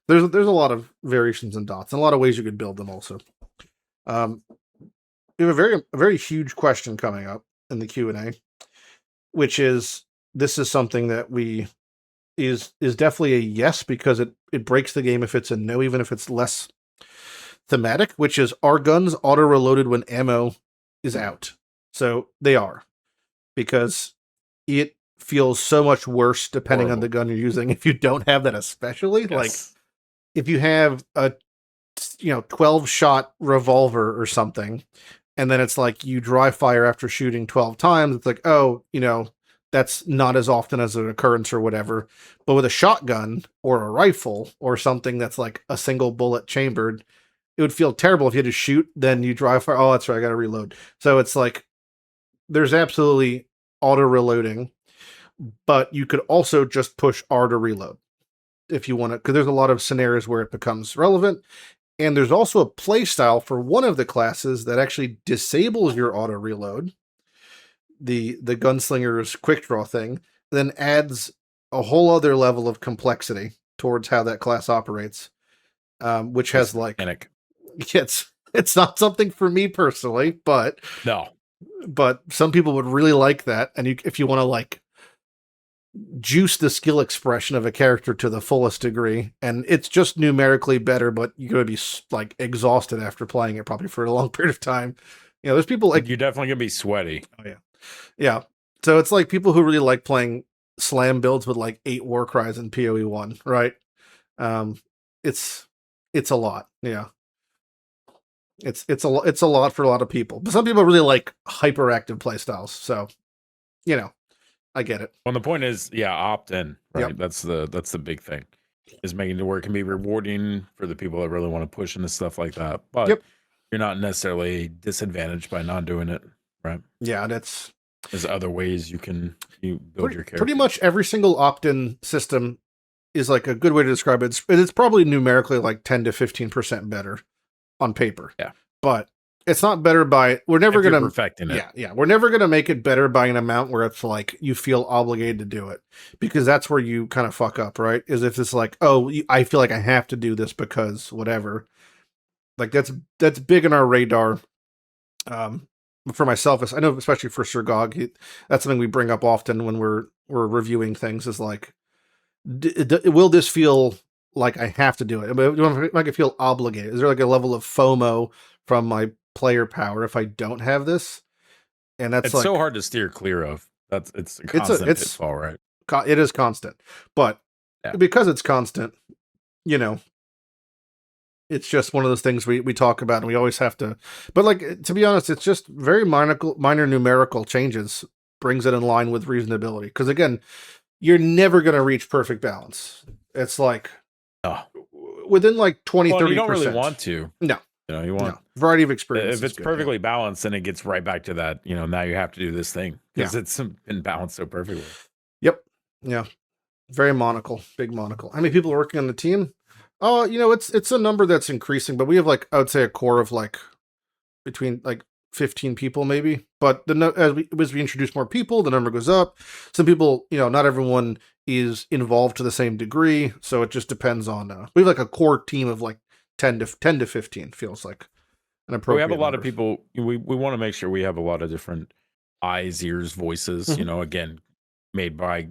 There's a lot of variations in dots and a lot of ways you could build them also. We have a very huge question coming up in the Q&A, which is, this is something that is definitely a yes, because it breaks the game if it's a no, even if it's less thematic, which is, are guns auto-reloaded when ammo is out? So they are, because it feels so much worse depending on the gun you're using if you don't have that, especially. Yes. If you have a 12-shot revolver or something, and then it's you dry fire after shooting 12 times, it's that's not as often as an occurrence or whatever. But with a shotgun or a rifle or something that's a single bullet chambered, it would feel terrible if you had to shoot, then you dry fire. Oh, that's right, I got to reload. So it's there's absolutely auto reloading, but you could also just push R to reload if you want to, because there's a lot of scenarios where it becomes relevant. And there's also a play style for one of the classes that actually disables your auto reload, the Gunslinger's quick draw thing, then adds a whole other level of complexity towards how that class operates, which has Panic. It's not something for me personally, but some people would really like that. And if you want to juice the skill expression of a character to the fullest degree, and it's just numerically better, but you're gonna be like exhausted after playing it probably for a long period of time. You know, there's people like You're definitely gonna be sweaty. oh yeah. So it's like people who really like playing slam builds with like 8 war cries in PoE 1, right? It's a lot. Yeah. It's a lot for a lot of people. But some people really like hyperactive playstyles. So, you know, I get it. Well, the point is, opt in, right? Yep. That's the big thing, is making it where it can be rewarding for the people that really want to push into stuff like that. But Yep. you're not necessarily disadvantaged by not doing it, right? Yeah, There's other ways you build your character. pretty much every single opt-in system is like a good way to describe it. It's probably numerically like 10 to 15% better on paper. Yeah. But it's not better by we're never If you're gonna perfecting it. Yeah. We're never gonna make it better by an amount where it's like you feel obligated to do it, because that's where you kind of fuck up, right? Is if it's like, oh, I feel like I have to do this because whatever. Like that's big in our radar. For myself, I know, especially for Sir Gog, that's something we bring up often when we're reviewing things. Is like, will this feel like I have to do it? Do I feel obligated? Is there like a level of FOMO from my player power if I don't have this? And that's it's like, so hard to steer clear of. It's a constant pitfall, right? It is constant, but because it's constant, you know, it's just one of those things we talk about, and we always have to. But like, to be honest, it's just very minor numerical changes brings it in line with reasonability. Because again, you're never going to reach perfect balance. It's like within like 20-30%. You don't really want to. No. You know, you want variety of experience. If it's perfectly balanced, then it gets right back to that. You know, now you have to do this thing because it's been balanced so perfectly. Yep. Yeah. Very monocle. Big monocle. How many people are working on the team? Oh, you know, it's a number that's increasing, but we have like, I would say a core of like between like 15 people maybe. But as we introduce more people, the number goes up. Some people, you know, not everyone is involved to the same degree, so it just depends on. We have like a core team of like 10 to 15 feels like an appropriate. We have a lot number. of people. We want to make sure we have a lot of different eyes, ears, voices. Mm-hmm. You know, again, made by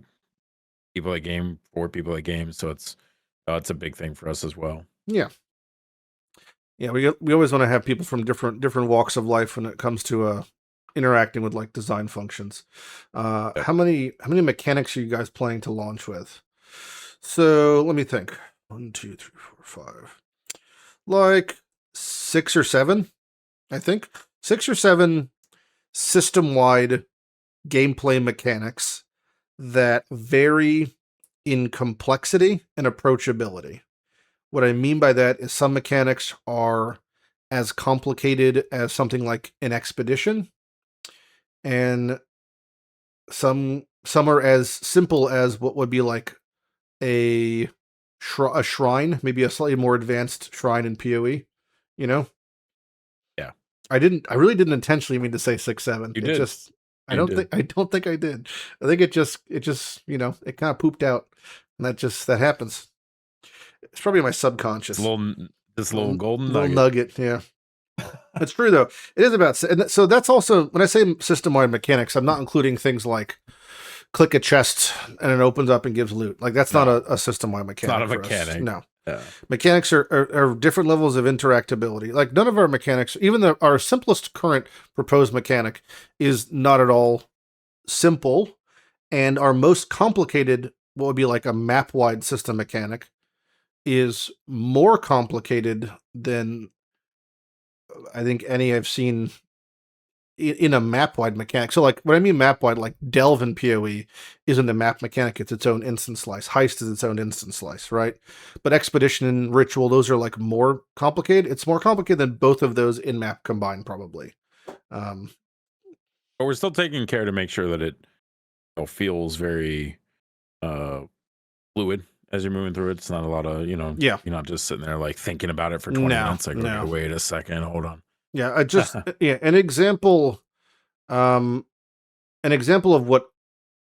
people at game for people at game. So it's a big thing for us as well. Yeah. We always want to have people from different walks of life when it comes to interacting with like design functions. How many mechanics are you guys planning to launch with? So let me think. 1, 2, 3, 4, 5. Like 6 or 7, I think. 6 or 7 system-wide gameplay mechanics that vary in complexity and approachability. What I mean by that is some mechanics are as complicated as something like an expedition, and some are as simple as what would be like a shrine, maybe a slightly more advanced shrine in PoE, you know? Yeah. I really didn't intentionally mean to say 6, 7. You did. I don't think I did. I think it just, you know, it kind of pooped out, and that happens. It's probably my subconscious. This little golden nugget. Yeah. It's true though. It is about, and so that's also, when I say system-wide mechanics, I'm not including things like click a chest and it opens up and gives loot. Like that's not a system-wide mechanic. It's not a mechanic. No. Yeah. Mechanics are different levels of interactability. Like none of our mechanics, even our simplest current proposed mechanic, is not at all simple, and our most complicated, what would be like a map-wide system mechanic, is more complicated than I think any I've seen in a map-wide mechanic. So like when I mean map-wide, like Delve in PoE isn't a map mechanic, it's its own instance slice. Heist is its own instance slice, right? But Expedition and Ritual, those are like more complicated. It's more complicated than both of those in map combined, probably. But we're still taking care to make sure that it feels very fluid as you're moving through it. It's not a lot of, you're not just sitting there like thinking about it for 20 minutes. Like, okay, wait a second, hold on. Yeah, I just an example of what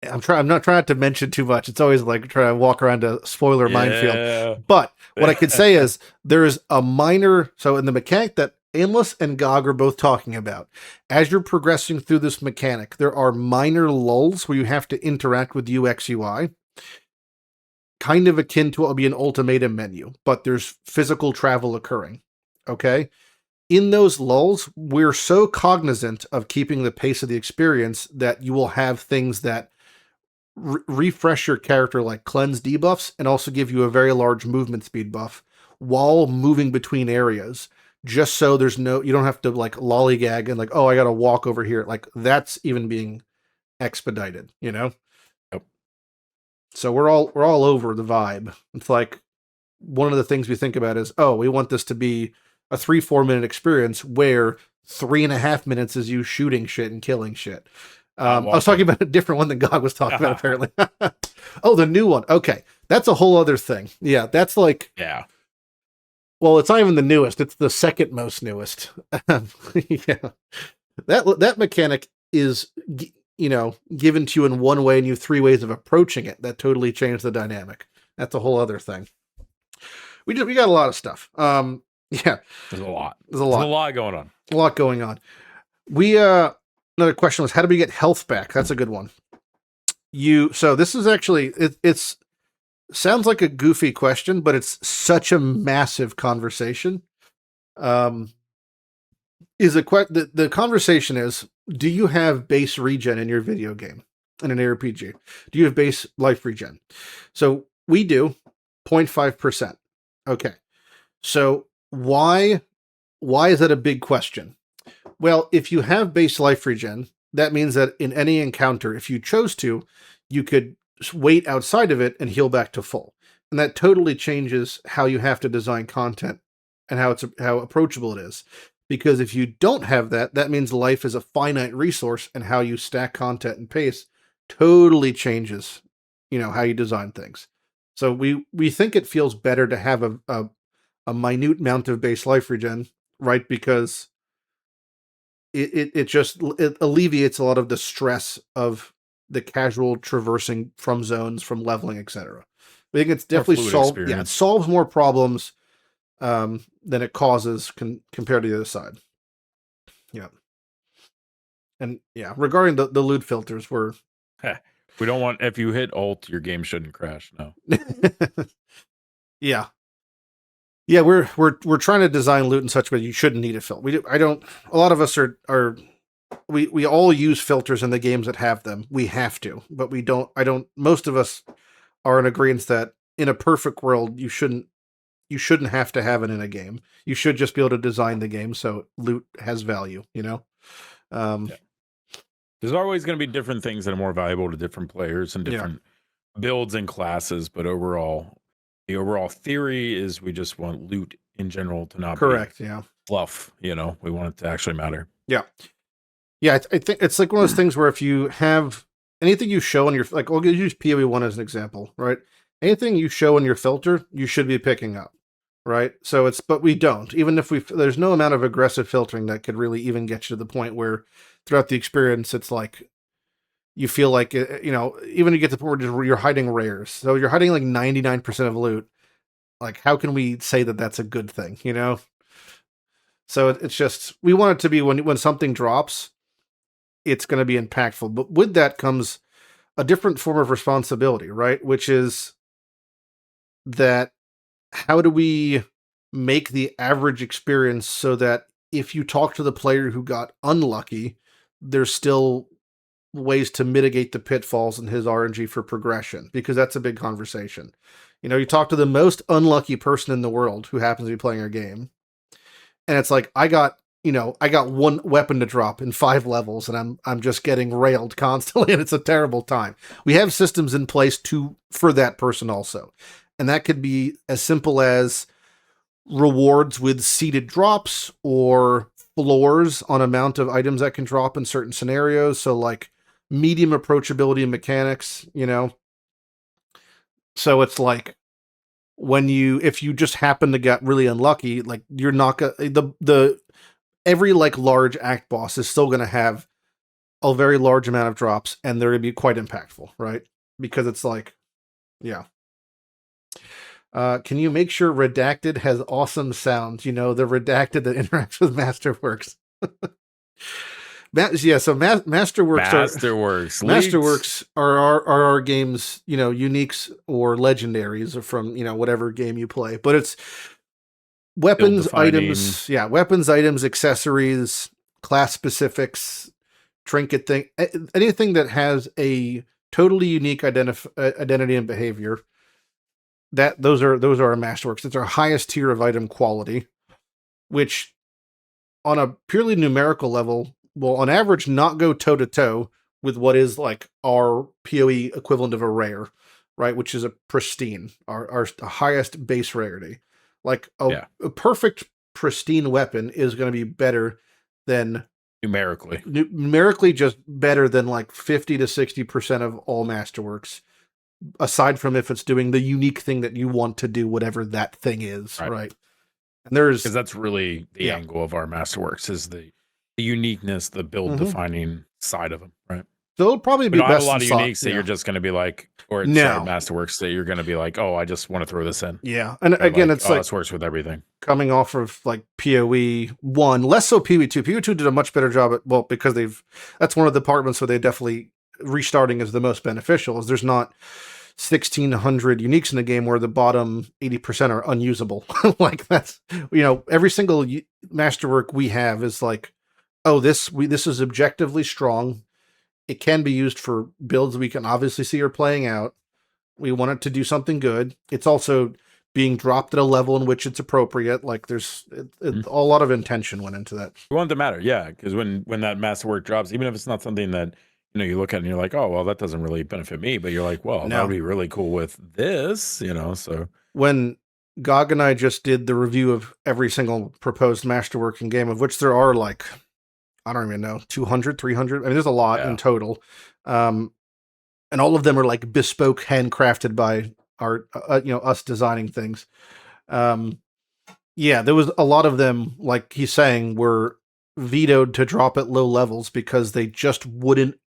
I'm not trying to mention too much. It's always like trying to walk around a spoiler minefield. But what I could say is there is a minor, so in the mechanic that Aimless and GOG are both talking about. As you're progressing through this mechanic, there are minor lulls where you have to interact with UX UI, kind of akin to what would be an ultimatum menu, but there's physical travel occurring. Okay? In those lulls, we're so cognizant of keeping the pace of the experience that you will have things that refresh your character, like cleanse debuffs, and also give you a very large movement speed buff while moving between areas. Just so you don't have to like lollygag and like, oh, I got to walk over here. Like that's even being expedited, you know? Yep. So we're all over the vibe. It's like one of the things we think about is, oh, we want this to be a 3-4 minute experience where 3.5 minutes is you shooting shit and killing shit. I was talking about a different one than GOG was talking about, apparently. Oh, the new one. Okay. That's a whole other thing. Yeah, that's like... Yeah. Well, it's not even the newest. It's the second most newest. Yeah. That mechanic is, given to you in one way and you have 3 ways of approaching it. That totally changed the dynamic. That's a whole other thing. We got a lot of stuff. Yeah. There's a lot. There's a lot going on. A lot going on. Another question was, how do we get health back? That's a good one. So this is actually, it's sounds like a goofy question, but it's such a massive conversation. The conversation is, do you have base regen in your video game, in an RPG? Do you have base life regen? So we do, 0.5%. Okay. So why is that a big question? Well, if you have base life regen, that means that in any encounter, if you chose to, you could wait outside of it and heal back to full. And that totally changes how you have to design content and how approachable it is. Because if you don't have that, that means life is a finite resource, and how you stack content and pace totally changes, how you design things. So we think it feels better to have a minute amount of base life regen, right? Because it alleviates a lot of the stress of the casual traversing from zones, from leveling, etc. I think it's definitely it solves more problems than it causes compared to the other side. Yeah. And yeah, regarding the loot filters, we don't want, if you hit alt, your game shouldn't crash. No. Yeah. Yeah, we're trying to design loot in such a way you shouldn't need a filter. A lot of us we all use filters in the games that have them. We have to, but most of us are in agreement that in a perfect world, you shouldn't have to have it in a game. You should just be able to design the game so loot has value, Yeah. There's always going to be different things that are more valuable to different players and different builds and classes, but the overall theory is we just want loot in general to not be fluff. We want it to actually matter. Yeah. Yeah, I think it's like one of those things where if you have anything you show in your, like, we'll use PoE1 as an example, right? Anything you show in your filter, you should be picking up, right? But we don't. Even if there's no amount of aggressive filtering that could really even get you to the point where throughout the experience, it's like, you feel like, even you get to the point where you're hiding rares. So you're hiding like 99% of loot. Like, how can we say that that's a good thing, So it's just, we want it to be when something drops, it's going to be impactful. But with that comes a different form of responsibility, right? Which is that how do we make the average experience so that if you talk to the player who got unlucky, there's still ways to mitigate the pitfalls in his RNG for progression, because that's a big conversation. You talk to the most unlucky person in the world who happens to be playing our game, and it's like, I got one weapon to drop in 5 levels, and I'm just getting railed constantly, and it's a terrible time. We have systems in place for that person also, and that could be as simple as rewards with seeded drops or floors on amount of items that can drop in certain scenarios. So like medium approachability mechanics, So it's like if you just happen to get really unlucky, like you're not gonna, every like large act boss is still going to have a very large amount of drops, and they're going to be quite impactful, right? Because it's like, yeah. Can you make sure Redacted has awesome sounds? You know, the Redacted that interacts with Masterworks. Masterworks are our games, you know, uniques or legendaries from, you know, whatever game you play. But it's weapons, items, accessories, class specifics, trinket thing, anything that has a totally unique identity and behavior. Those are our Masterworks. It's our highest tier of item quality, which on a purely numerical level will on average not go toe to toe with what is like our PoE equivalent of a rare, right? Which is a pristine, our highest base rarity. Like a perfect pristine weapon is going to be better than numerically just better than like 50 to 60% of all Masterworks. Aside from if it's doing the unique thing that you want to do, whatever that thing is, right? And because that's really the angle of our Masterworks is the uniqueness, the build defining side of them, right? So it'll probably be best a lot of uniques that you're just going to be like, or Masterworks that you're going to be like, oh, I just want to throw this in. Yeah, and again, like, it's like this works with everything. Coming off of like PoE 1, less so PoE 2. PoE 2 did a much better job at because that's one of the departments where they definitely restarting is the most beneficial. Is there's not 1,600 uniques in the game where the bottom 80% are unusable. Like that's, you know, every single Masterwork we have is like, oh, this is objectively strong. It can be used for builds we can obviously see are playing out. We want it to do something good. It's also being dropped at a level in which it's appropriate. Like there's a lot of intention went into that. We want it to matter, yeah, because when that Masterwork drops, even if it's not something that you know you look at and you're like, oh well, that doesn't really benefit me, but you're like, well, that would be really cool with this, you know. So when Gog and I just did the review of every single proposed Masterwork in game, of which there are like, I don't even know, 200, 300. I mean, there's a lot in total. And all of them are like bespoke, handcrafted by our, us designing things. There was a lot of them, like he's saying, were vetoed to drop at low levels because they just wouldn't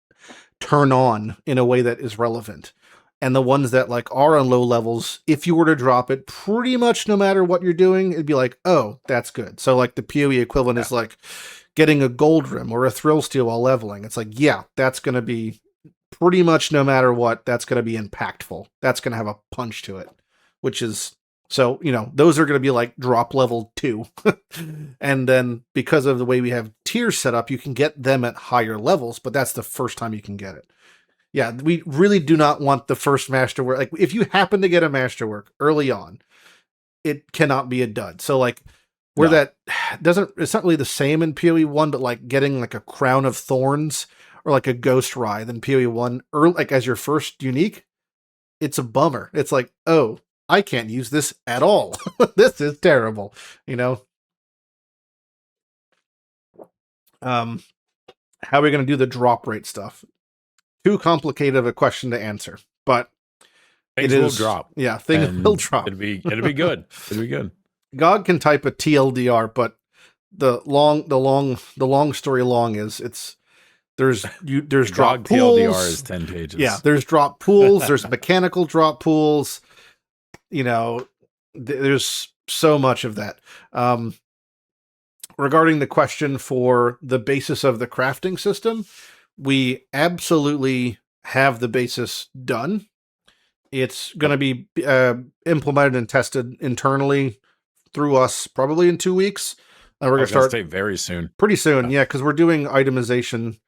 turn on in a way that is relevant. And the ones that like are on low levels, if you were to drop it, pretty much no matter what you're doing, it'd be like, oh, that's good. So like the PoE equivalent is like getting a gold rim or a thrill steal while leveling. It's like, yeah, that's going to be pretty much no matter what, that's going to be impactful. That's going to have a punch to it, which is, so, you know, those are going to be like drop level 2. And then because of the way we have tiers set up, you can get them at higher levels, but that's the first time you can get it. Yeah, we really do not want the first Masterwork. Like, if you happen to get a Masterwork early on, it cannot be a dud. So, like, where that doesn't, it's not really the same in PoE 1, but like getting like a Crown of Thorns or like a Ghost Writhe in PoE 1, like as your first unique, it's a bummer. It's like, oh, I can't use this at all. This is terrible, you know? How are we going to do the drop rate stuff? Too complicated of a question to answer, but things will drop. Yeah, things will drop. It'll be good. It'll be good. God can type a TLDR, but the long story long is there's drop pools. TLDR is 10 pages. Yeah, there's drop pools. There's mechanical drop pools. You know, there's so much of that. Regarding the question for the basis of the crafting system, we absolutely have the basis done. It's going to be implemented and tested internally through us probably in 2 weeks. We're going to start very soon. Pretty soon, yeah, because we're doing itemization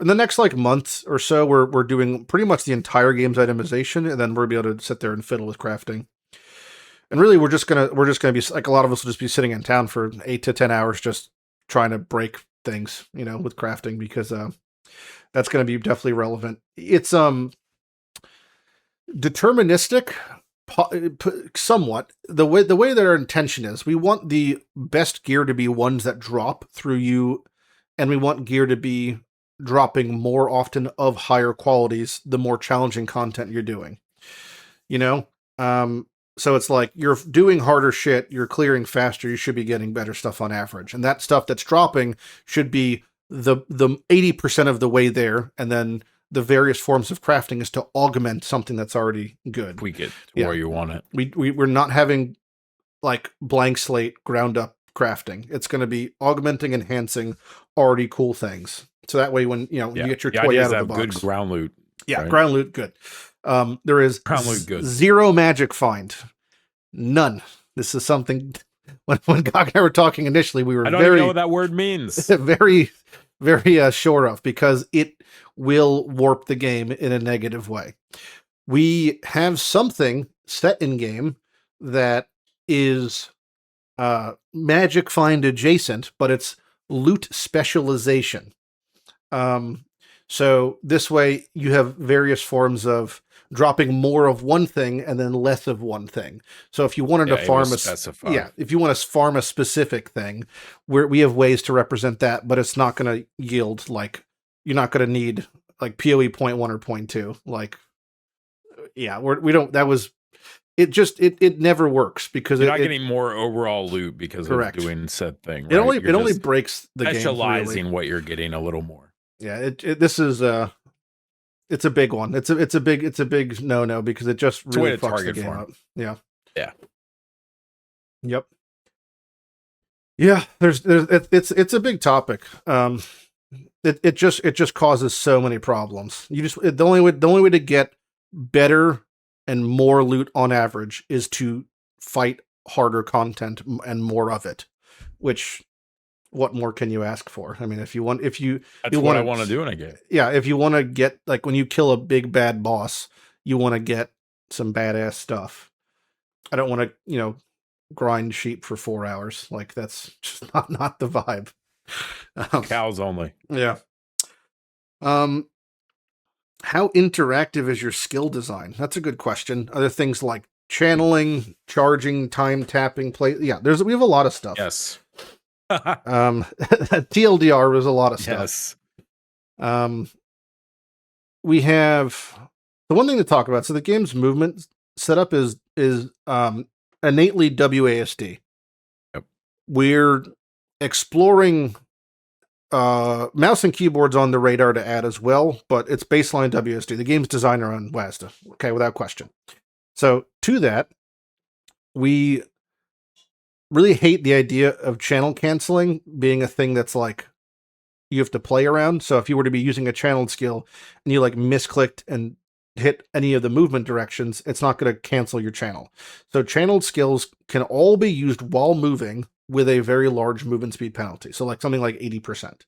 in the next like month or so. We're doing pretty much the entire game's itemization, and then we'll be able to sit there and fiddle with crafting. And really, we're just gonna be like, a lot of us will just be sitting in town for 8 to 10 hours just trying to break things, you know, with crafting, because that's going to be definitely relevant. It's deterministic, somewhat. The way that our intention is, we want the best gear to be ones that drop through you, and we want gear to be dropping more often of higher qualities the more challenging content you're doing. You know? So it's like you're doing harder shit, you're clearing faster, you should be getting better stuff on average. And that stuff that's dropping should be the 80% of the way there, and then the various forms of crafting is to augment something that's already good. Tweak it to Yeah. where you want it. We're not having like blank slate ground up crafting. It's going to be augmenting, enhancing already cool things. So that way, when you get your The toy idea out is to of the have box, good ground loot. yeah, right? ground loot good. There is Ground loot good. 0 magic find, none. This is something. When Gog and I were talking initially, we were I don't very even know what that word means. very, very sure of, because it will warp the game in a negative way. We have something set in game that is magic find adjacent, but it's loot specialization. So this way you have various forms of dropping more of one thing and then less of one thing. So if you wanted to farm if you want to farm a specific thing, we have ways to represent that, but it's not going to yield, like, you're not going to need like PoE 0.1 or 0.2. Like, yeah, we don't, that was, it never works because you're not getting more overall loot because correct. of doing said thing. Right? Right? It only breaks the game. Specializing what you're getting a little more. Yeah, this is it's a big one. It's a big no because it just really fucks the game up. Yeah. Yeah. Yep. Yeah, it's a big topic. It just causes so many problems. The only way to get better and more loot on average is to fight harder content and more of it, which, what more can you ask for? I mean, that's what I want to do in a game. Yeah, if you want to get, like, when you kill a big bad boss, you want to get some badass stuff. I don't want to, grind sheep for 4 hours. Like, that's just not the vibe. Cows only. Yeah. How interactive is your skill design? That's a good question. Are there things like channeling, charging, time tapping, play? Yeah, we have a lot of stuff. Yes. TLDR was a lot of stuff. Yes. We have the one thing to talk about. So the game's movement setup is innately WASD. Yep. We're exploring mouse and keyboards on the radar to add as well, but it's baseline WSD. The game's designed around WASD. Okay, without question. So to that, we really hate the idea of channel canceling being a thing that's like you have to play around. So if you were to be using a channeled skill and you like misclicked and hit any of the movement directions, it's not going to cancel your channel. So channeled skills can all be used while moving with a very large movement speed penalty. So like something like 80%.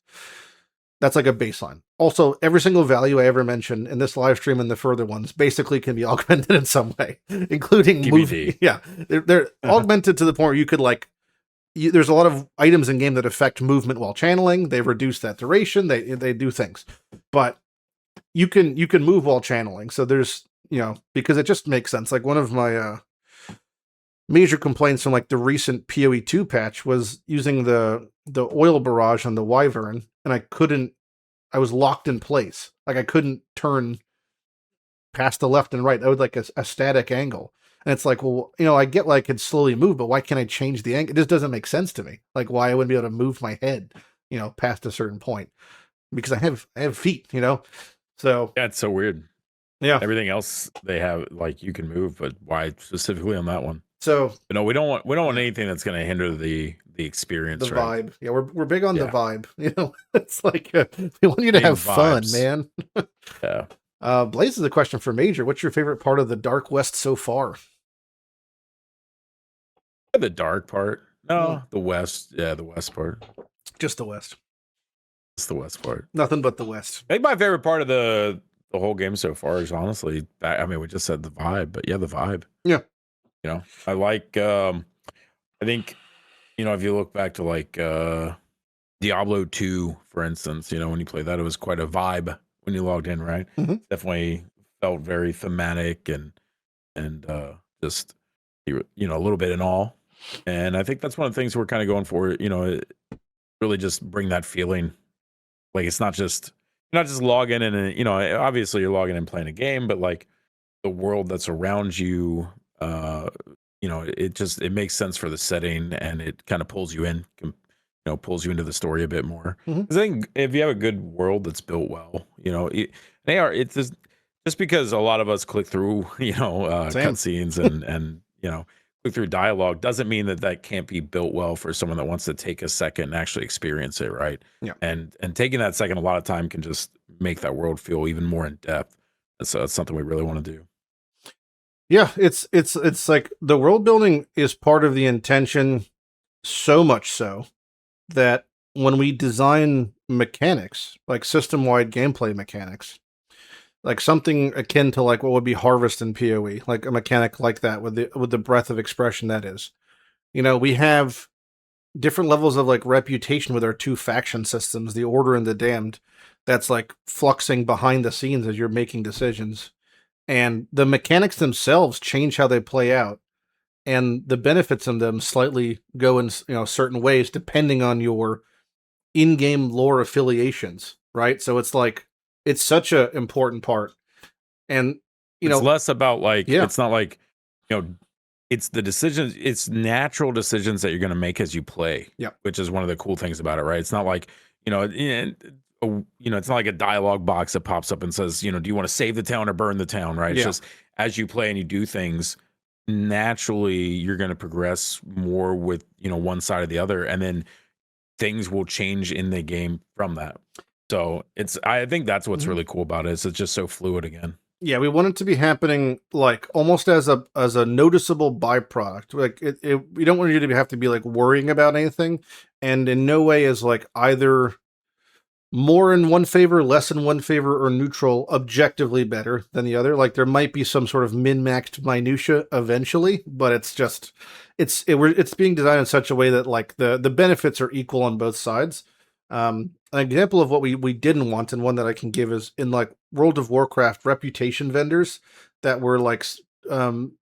That's like a baseline. Also, every single value I ever mentioned in this live stream and the further ones basically can be augmented in some way, including movement. Yeah, they're augmented to the point where you could there's a lot of items in game that affect movement while channeling. They reduce that duration. They do things, but you can move while channeling. So there's, because it just makes sense. Like one of my major complaints from like the recent PoE 2 patch was using the oil barrage on the Wyvern, and I was locked in place. Like I couldn't turn past the left and right. That was like a static angle. And it's like, well, I get why I could slowly move, but why can't I change the angle? It just doesn't make sense to me. Like why I wouldn't be able to move my head, past a certain point, because I have feet, So yeah, it's so weird. Yeah. Everything else they have, like, you can move, but why specifically on that one? So we don't want anything that's going to hinder the experience, the right? vibe. Yeah, we're big on the vibe. It's like we want you to have fun, man. Yeah. Blaze is a question for Major. What's your favorite part of the Dark West so far? The dark part? No, the West. Yeah, the West part. Just the West. It's the West part. Nothing but the West. I think my favorite part of the whole game so far is honestly, I mean, we just said the vibe, but yeah, the vibe. Yeah. I like, I think, if you look back to like Diablo 2, for instance, when you play that, it was quite a vibe when you logged in, right? Mm-hmm. Definitely felt very thematic and just, a little bit in all. And I think that's one of the things we're kind of going for, really just bring that feeling. Like it's not just logging in and, obviously you're logging in playing a game, but like the world that's around you, it makes sense for the setting and it kind of pulls you in pulls you into the story a bit more. Mhm. I think if you have a good world that's built well, it's just because a lot of us click through, Same. cutscenes and click through dialogue doesn't mean that can't be built well for someone that wants to take a second and actually experience it, right? Yeah. And taking that second a lot of time can just make that world feel even more in depth. And so that's something we really want to do. Yeah, it's like the world building is part of the intention, so much so that when we design mechanics, like system-wide gameplay mechanics, like something akin to like what would be Harvest in PoE, like a mechanic like that with the breadth of expression that is. We have different levels of like reputation with our two faction systems, the Order and the Damned, that's like fluxing behind the scenes as you're making decisions. And the mechanics themselves change how they play out. And the benefits of them slightly go in certain ways depending on your in-game lore affiliations, right? So it's like it's such a important part. And it's less about like yeah. It's not like it's the decisions, it's natural decisions that you're going to make as you play. Yeah. Which is one of the cool things about it, right? It's not like it's not like a dialogue box that pops up and says, do you want to save the town or burn the town, right? It's just as you play and you do things, naturally you're going to progress more with one side or the other, and then things will change in the game from that. So I think that's what's really cool about it, is it's just so fluid again. Yeah, we want it to be happening like almost as a noticeable byproduct. Like we don't want you to have to be like worrying about anything, and in no way is like either more in one favor, less in one favor, or neutral objectively better than the other. Like there might be some sort of min-maxed minutia eventually, but it's being designed in such a way that like the benefits are equal on both sides. An example of what we didn't want, and one that I can give, is in like World of Warcraft reputation vendors that were like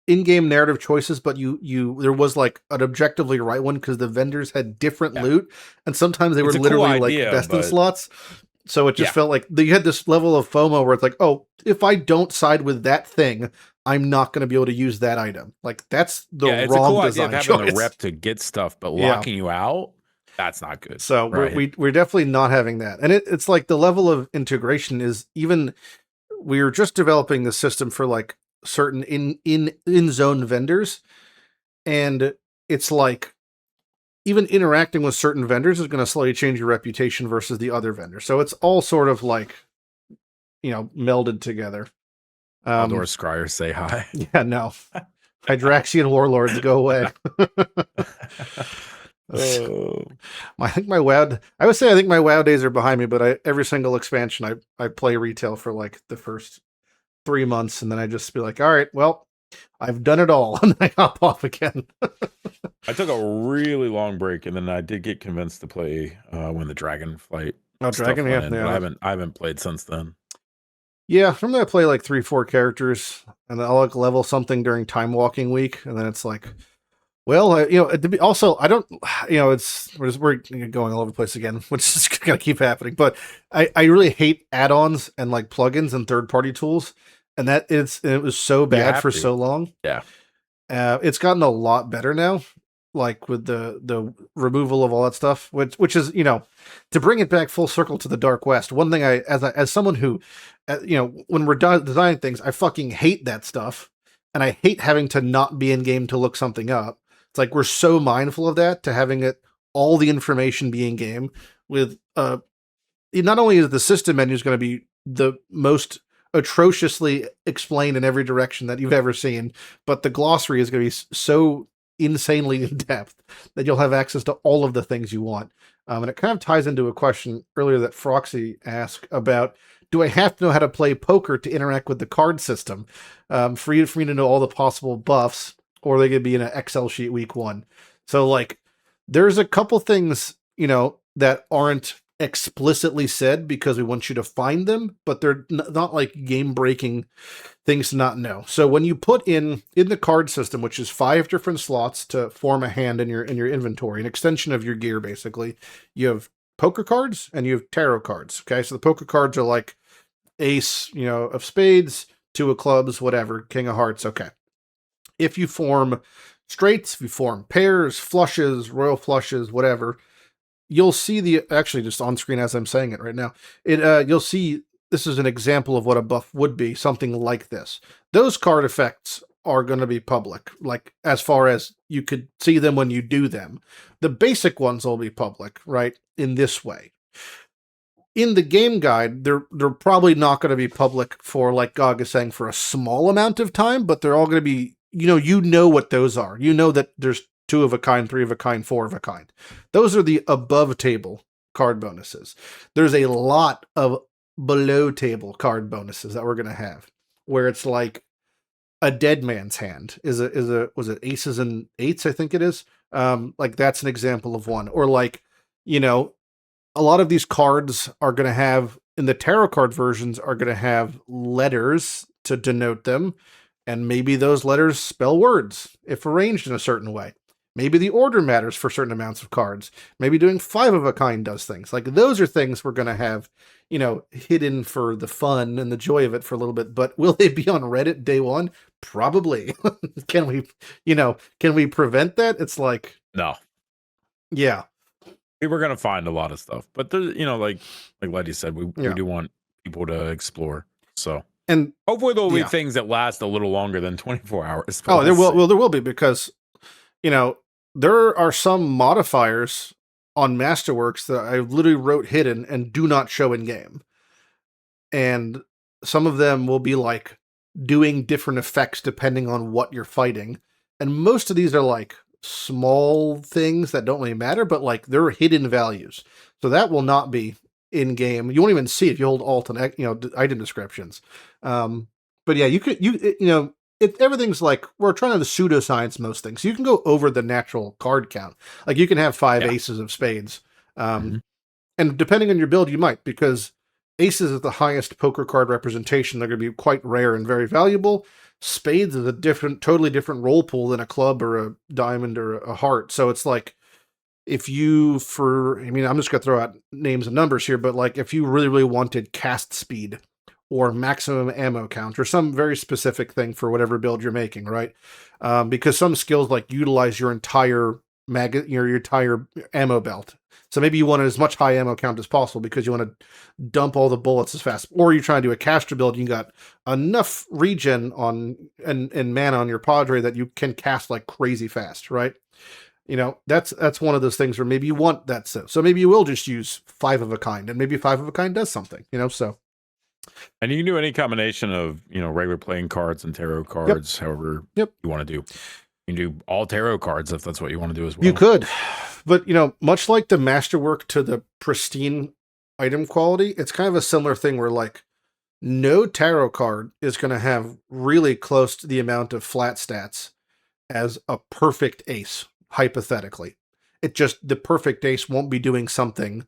in-game narrative choices, but there was like an objectively right one because the vendors had different loot, and sometimes they were literally cool idea, like best in slots. So it just felt like you had this level of FOMO where it's like, oh, if I don't side with that thing, I'm not going to be able to use that item. Like that's the wrong it's a cool design idea of having the rep to get stuff, but locking you out, that's not good. So right? we're definitely not having that. And it's like the level of integration is even, we're just developing the system for like certain in zone vendors. And it's like even interacting with certain vendors is going to slowly change your reputation versus the other vendor. So it's all sort of like, melded together. Aldor Scryer, say hi. Yeah, no. Hydraxian warlords, go away. I think my WoW days are behind me, but every single expansion I play retail for like the first 3 months, and then I just be like, all right, well, I've done it all, and I hop off again. I took a really long break, and then I did get convinced to play when the Dragonflight. Oh, Dragon, yeah. But I haven't played since then. Yeah, normally I play like 3-4 characters, and then I'll like level something during time walking week, and then it's like, well, also I don't, we're going all over the place again, which is gonna keep happening. But I really hate add-ons and like plugins and third-party tools, and it was so bad for so long. Yeah, it's gotten a lot better now, like with the removal of all that stuff, which is to bring it back full circle to the Dark West. One thing as someone who, when we're designing things, I fucking hate that stuff, and I hate having to not be in game to look something up. It's like we're so mindful of that, to having all the information be in game with not only is the system menu is going to be the most atrociously explained in every direction that you've ever seen, but the glossary is going to be so insanely in depth that you'll have access to all of the things you want. And it kind of ties into a question earlier that Froxy asked about, do I have to know how to play poker to interact with the card system for me to know all the possible buffs, or they could be in an Excel sheet week 1? So like there's a couple things, that aren't explicitly said because we want you to find them, but they're not like game breaking things to not know. So when you put in the card system, which is 5 different slots to form a hand in your inventory, an extension of your gear, basically, you have poker cards and you have tarot cards. Okay. So the poker cards are like ace, of spades, 2 of clubs, whatever, king of hearts. Okay. If you form straights, if you form pairs, flushes, royal flushes, whatever, you'll see actually just on screen as I'm saying it right now, you'll see this is an example of what a buff would be, something like this. Those card effects are going to be public, like as far as you could see them when you do them. The basic ones will be public, right, in this way. In the game guide, they're probably not going to be public for, like Gog is saying, for a small amount of time, but they're all going to be, you know what those are. You know that there's 2 of a kind, 3 of a kind, 4 of a kind. Those are the above table card bonuses. There's a lot of below table card bonuses that we're going to have, where it's like a dead man's hand was it aces and eights, I think it is. Like that's an example of one. Or like, a lot of these cards are going to have, in the tarot card versions, are going to have letters to denote them. And maybe those letters spell words if arranged in a certain way. Maybe the order matters for certain amounts of cards. Maybe doing 5 of a kind does things. Like those are things we're going to have, hidden for the fun and the joy of it for a little bit. But will they be on Reddit day one? Probably. Can we prevent that? It's like, no. Yeah. We're going to find a lot of stuff, but there's, like Letty said, we do want people to explore. So, and hopefully there'll be things that last a little longer than 24 hours. Oh, there will be, because, there are some modifiers on Masterworks that I literally wrote hidden and do not show in game. And some of them will be like doing different effects depending on what you're fighting. And most of these are like small things that don't really matter, but like they're hidden values. So that will not be in game. You won't even see if you hold Alt and item descriptions. But yeah, everything's like, we're trying to pseudoscience most things. So you can go over the natural card count. Like you can have 5 aces of spades. And depending on your build, you might, because aces is the highest poker card representation. They're going to be quite rare and very valuable. Spades is a totally different roll pool than a club or a diamond or a heart. So it's like, I'm just going to throw out names and numbers here, but like if you really, really wanted cast speed or maximum ammo count or some very specific thing for whatever build you're making, right? Because some skills like utilize your entire your entire ammo belt. So maybe you want as much high ammo count as possible because you want to dump all the bullets as fast. Or you're trying to do a caster build, you got enough regen on and mana on your Padre that you can cast like crazy fast, right? That's one of those things where maybe you want that. So maybe you will just use 5 of a kind, and maybe 5 of a kind does something, so. And you can do any combination of, regular playing cards and tarot cards, however you want to do. You can do all tarot cards if that's what you want to do as well. You could. But, much like the masterwork to the pristine item quality, it's kind of a similar thing where, like, no tarot card is going to have really close to the amount of flat stats as a perfect ace, hypothetically. The perfect ace won't be doing something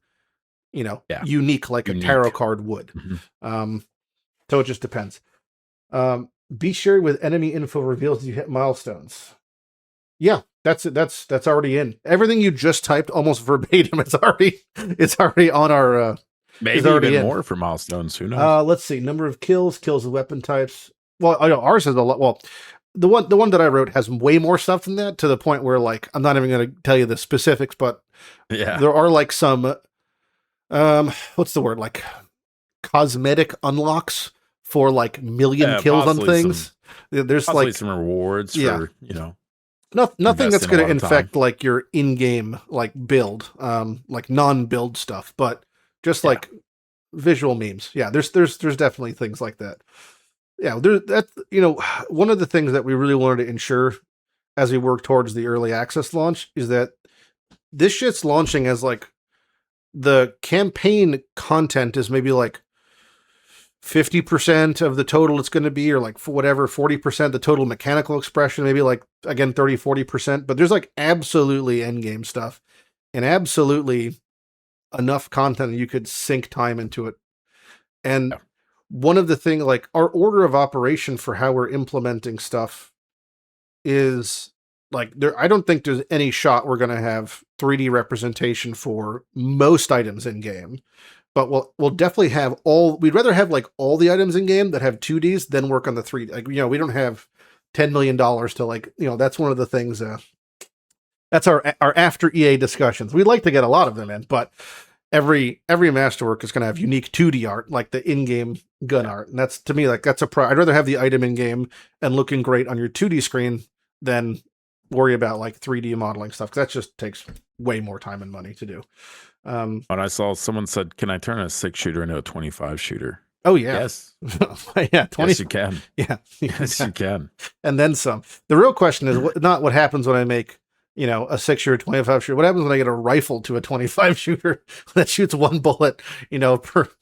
unique like a tarot card would. So it just depends. Be sure with enemy info reveals you hit milestones. Yeah, that's it. That's already in. Everything you just typed almost verbatim. It's already on our maybe even more for milestones. Who knows? Let's see. Number of kills with weapon types. Well, I know ours has a lot. Well, the one that I wrote has way more stuff than that, to the point where like I'm not even going to tell you the specifics, but there are like some what's the word, like cosmetic unlocks for like million kills on things. There's like some rewards for nothing that's going to infect like your in-game like build, like non-build stuff, but just like visual memes. Yeah, there's definitely things like that. Yeah, one of the things that we really wanted to ensure as we work towards the early access launch is that this shit's launching as like the campaign content is maybe like 50% of the total it's going to be, or like for whatever, 40% the total mechanical expression, maybe like, again, 30-40%, but there's like absolutely endgame stuff and absolutely enough content that you could sink time into it. And one of the things, like our order of operation for how we're implementing stuff is like, I don't think there's any shot we're going to have 3D representation for most items in game. But we'll definitely have we'd rather have like all the items in game that have 2Ds than work on the 3D. Like, we don't have $10 million to like, that's one of the things That's our after EA discussions. We'd like to get a lot of them in, but every masterwork is going to have unique 2D art, like the in-game gun art, and that's to me like that's I'd rather have the item in game and looking great on your 2D screen than worry about like 3D modeling stuff, because that just takes way more time and money to do. And I saw someone said, "Can I turn a 6 shooter into a 25 shooter?" Oh yeah, Yes, yeah, 20. yes, you can. Yeah, Yes, you can. and then some. The real question is not what happens when I make, a 6 shooter, 25 shooter. What happens when I get a rifle to a 25 shooter that shoots one bullet,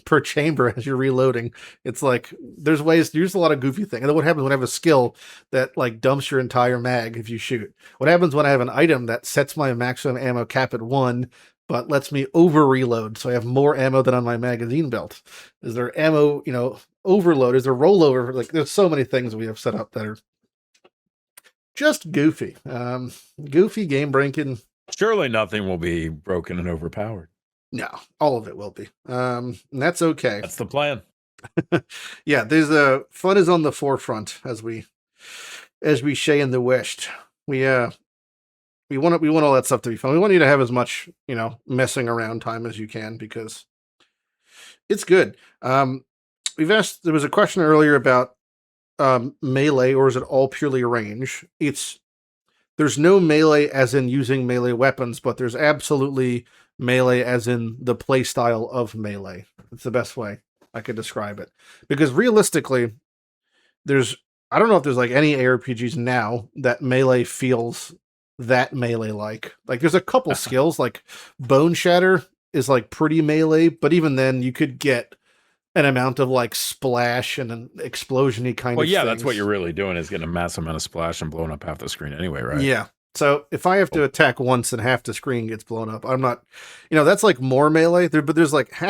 per chamber as you're reloading? It's like there's a lot of goofy things. And then what happens when I have a skill that like dumps your entire mag if you shoot? What happens when I have an item that sets my maximum ammo cap at 1, but lets me over reload, so I have more ammo than on my magazine belt? Is there ammo, overload? Is there rollover? Like there's so many things we have set up that are just goofy. Goofy game breaking. Surely nothing will be broken and overpowered. No, all of it will be. And that's okay. That's the plan. Yeah, there's fun is on the forefront as we say in the West. We want all that stuff to be fun. We want you to have as much, messing around time as you can, because it's good. We've asked, there was a question earlier about melee, or is it all purely range? There's no melee as in using melee weapons, but there's absolutely melee as in the play style of melee. It's the best way I could describe it. Because realistically, I don't know if there's like any ARPGs now that melee feels that melee like. Like there's a couple skills, like Bone Shatter is like pretty melee, but even then you could get an amount of like splash and an explosion-y kind of Well, yeah, things. that's what you're really doing, is getting a massive amount of splash and blowing up half the screen anyway, right? Yeah. So if I have to attack once and half the screen gets blown up, I'm not, that's like more melee. But there's like I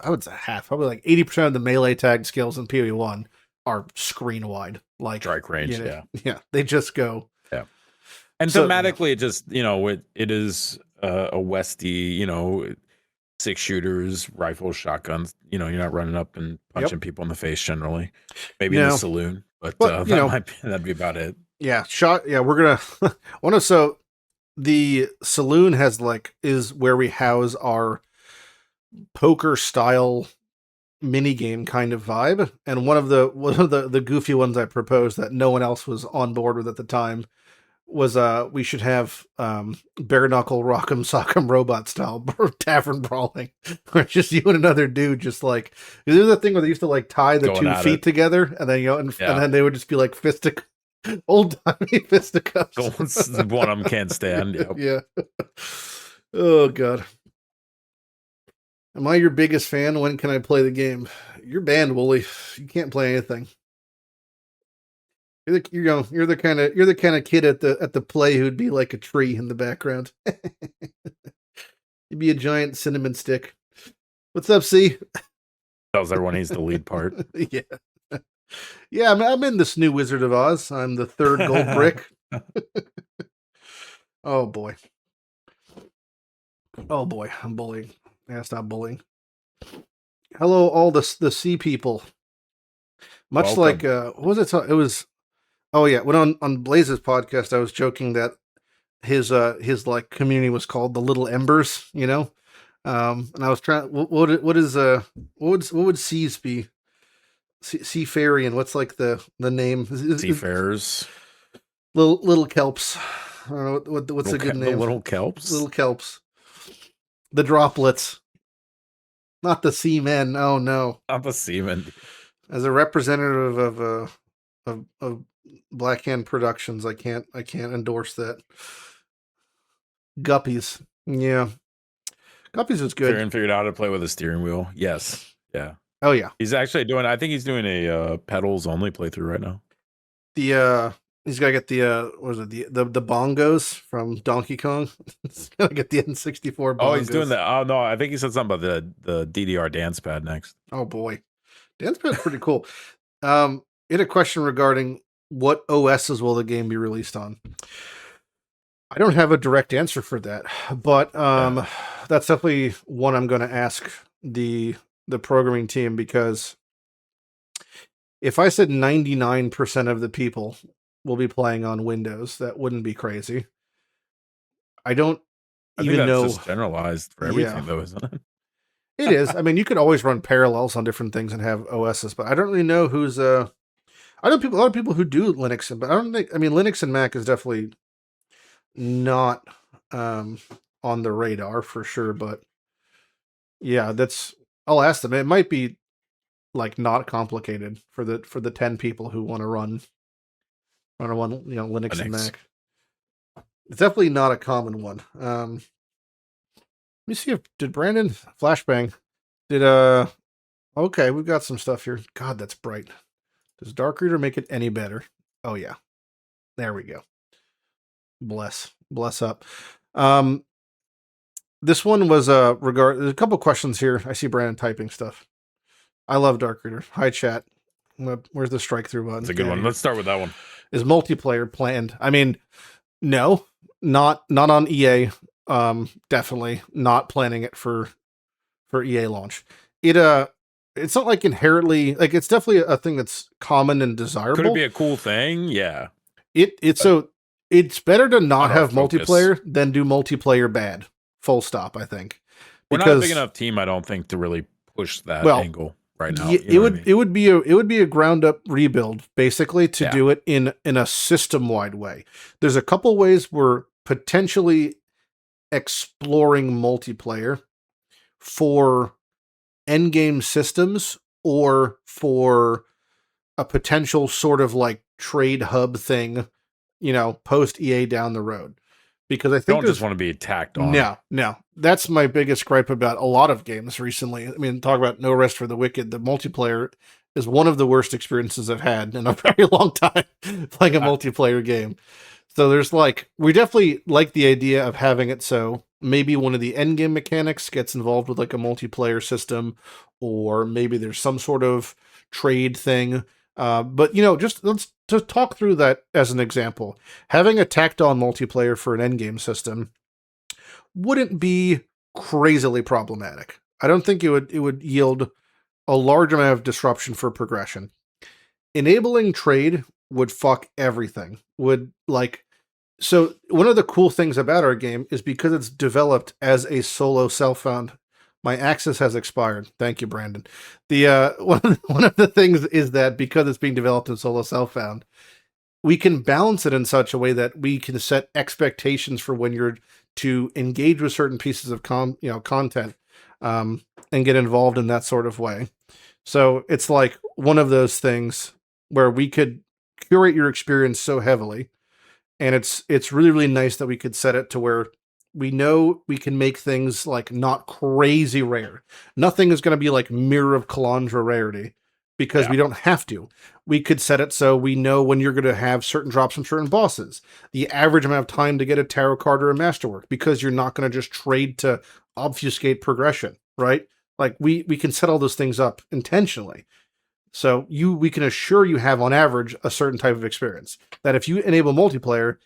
would say half, probably like 80% of the melee tag skills in PoE1 are screen wide. Like Strike range, yeah. Yeah. They just go. Yeah. And thematically, it just, it is a Westy, 6 shooters, rifles, shotguns. You're not running up and punching people in the face generally. Maybe in the saloon, but that'd be about it. Yeah, we're gonna so the saloon is where we house our poker style mini game kind of vibe, and one of the goofy ones I proposed that no one else was on board with at the time was we should have bare knuckle rock'em sock'em robot style tavern brawling, where it's just you and another dude just like, there's the thing where they used to like tie the 2 feet together, and then and then they would just be like old timey fisticuffs. One of them can't stand. Yep. Yeah. Oh god. Am I your biggest fan? When can I play the game? You're banned, Wooly. You can't play anything. You're the kind of kid at the play who'd be like a tree in the background. You'd be a giant cinnamon stick. What's up, C? Tells everyone he's the lead part. Yeah. Yeah, I'm in this new Wizard of Oz. I'm the 3rd gold brick. Oh boy. Oh boy, I'm bullying. Yeah, stop bullying. Hello, all the sea people. Much Welcome. like what was it? It was. Oh yeah, when on Blaze's podcast, I was joking that his like community was called the Little Embers, and I was trying. What would seas be? Seafarian. What's like the name? Seafarers. Little kelps. I don't know what's a good name. The little kelps. Little kelps. The droplets. Not the seamen. Oh no. Not the seamen. As a representative of Black Hand Productions, I can't endorse that. Guppies. Yeah. Guppies is good. Kieran figured out how to play with a steering wheel. Yes. Yeah. Oh yeah. He's actually I think he's doing a pedals only playthrough right now. He's got to get the bongos from Donkey Kong. He's got to get the N64 bongos. Oh, he's doing that. Oh no, I think he said something about the DDR dance pad next. Oh boy. Dance pad's pretty cool. He had a question regarding what OSs will the game be released on. I don't have a direct answer for that, but that's definitely one I'm going to ask the programming team, because if I said 99% of the people will be playing on Windows, that wouldn't be crazy. I don't I think even that's know. just generalized for Yeah. everything, though, isn't it? It is. I mean, you could always run parallels on different things and have OSs, but I don't really know who's. I know a lot of people who do Linux, but I don't think. I mean, Linux and Mac is definitely not on the radar for sure. But yeah, I'll ask them. It might be like not complicated for the 10 people who want to run Linux and Mac. It's definitely not a common one. Let me see did Brandon Flashbang did okay, we've got some stuff here. God, that's bright. Does Dark Reader make it any better? Oh yeah. There we go. Bless up. This one was there's a couple questions here. I see Brandon typing stuff. I love Dark Reader. Hi chat. Where's the strike through button? It's a good one. Let's start with that one. Is multiplayer planned? I mean, no, not on EA. Definitely not planning it for EA launch. It's not like inherently like it's definitely a thing that's common and desirable. Could it be a cool thing? Yeah. It's better to not have multiplayer than do multiplayer bad. Full stop. I think we're not a big enough team. I don't think to really push that angle right now. It would be a ground up rebuild basically to do it in a system wide way. There's a couple ways we're potentially exploring multiplayer for endgame systems or for a potential sort of like trade hub thing, post EA down the road. Because I think don't just want to be attacked on. No. That's my biggest gripe about a lot of games recently. I mean, talk about No Rest for the Wicked. The multiplayer is one of the worst experiences I've had in a very long time playing a multiplayer game. So we definitely like the idea of having it so maybe one of the endgame mechanics gets involved with like a multiplayer system, or maybe there's some sort of trade thing. But just let's talk through that as an example. Having a tacked on multiplayer for an endgame system wouldn't be crazily problematic. I don't think it would yield a large amount of disruption for progression. Enabling trade would fuck everything. So one of the cool things about our game is because it's developed as a solo self-found. My access has expired. Thank you, Brandon. The one of the things is that because it's being developed in solo self-found, we can balance it in such a way that we can set expectations for when you're to engage with certain pieces of content, and get involved in that sort of way. So it's like one of those things where we could curate your experience so heavily, and it's really, really nice that we could set it to where we know we can make things like not crazy rare. Nothing is going to be like Mirror of Kalandra rarity because we don't have to. We could set it so we know when you're going to have certain drops from certain bosses, the average amount of time to get a tarot card or a masterwork, because you're not going to just trade to obfuscate progression, right? Like we can set all those things up intentionally. So we can assure you have on average a certain type of experience that if you enable multiplayer,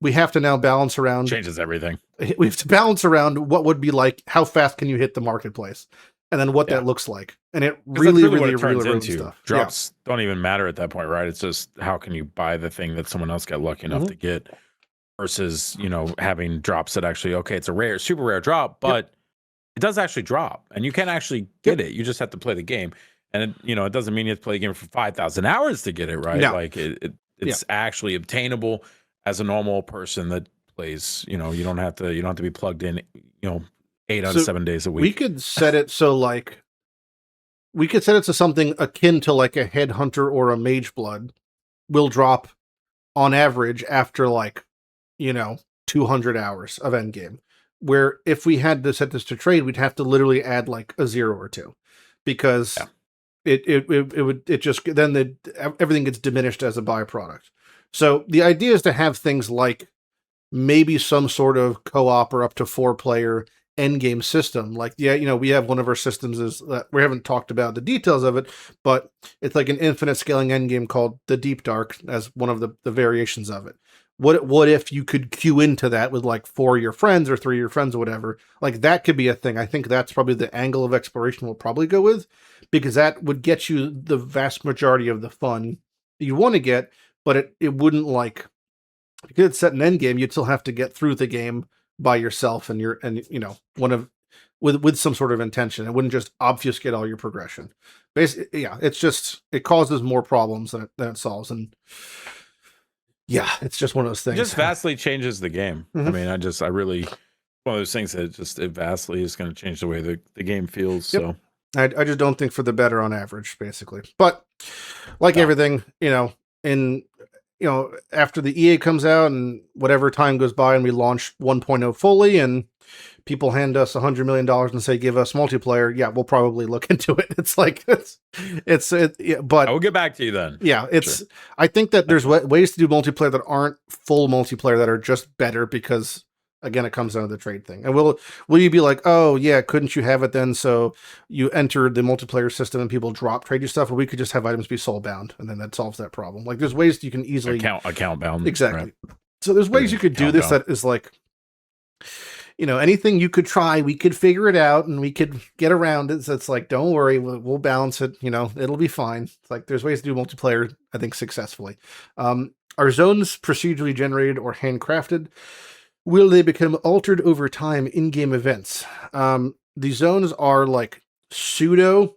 we have to now balance around. Changes everything. We have to balance around what would be like, how fast can you hit the marketplace, and then what that looks like. And it really ruins stuff. Drops don't even matter at that point, right? It's just how can you buy the thing that someone else got lucky enough to get, versus having drops that actually it's a rare, super rare drop, but it does actually drop, and you can actually get it. You just have to play the game, and it doesn't mean you have to play the game for 5,000 hours to get it, right? No. Like it's actually obtainable as a normal person that plays. You don't have to be plugged in 8 out of 7 days a week. We could set it so we could set it to something akin to like a Headhunter or a Mage Blood will drop on average after 200 hours of endgame. Where if we had to set this to trade, we'd have to literally add like a 0 or 2, because everything gets diminished as a byproduct. So the idea is to have things like maybe some sort of co-op or up to 4-player endgame system. Like, we have one of our systems is that we haven't talked about the details of it, but it's like an infinite scaling endgame called the Deep Dark as one of the variations of it. What if you could queue into that with like 4 of your friends or 3 of your friends or whatever? Like that could be a thing. I think that's probably the angle of exploration we'll probably go with, because that would get you the vast majority of the fun you want to get, but it wouldn't because it's set in endgame, you'd still have to get through the game by yourself and with some sort of intention. It wouldn't just obfuscate all your progression. Basically, yeah, it causes more problems than it solves. And yeah, it's just one of those things. It just vastly changes the game. I mean, I really, one of those things that it vastly is going to change the way the game feels. Yep. So I just don't think for the better on average, basically. But like everything, after the EA comes out and whatever time goes by and we launch 1.0 fully and people hand us $100 million and say, give us multiplayer. Yeah, we'll probably look into it. It's like, but I will get back to you then. Yeah, Sure. I think that there's ways to do multiplayer that aren't full multiplayer that are just better because, again, it comes down to the trade thing. And will you be like, oh yeah, couldn't you have it then? So you enter the multiplayer system and people drop trade you stuff, or we could just have items be soul bound, and then that solves that problem. Like there's ways you can easily account bound. Exactly. Right. So there's ways you could do this that is like, anything you could try, we could figure it out and we could get around it. So it's like, don't worry, we'll balance it. It'll be fine. It's like there's ways to do multiplayer, I think, successfully. Are zones procedurally generated or handcrafted? Will they become altered over time in-game events? The zones are like pseudo,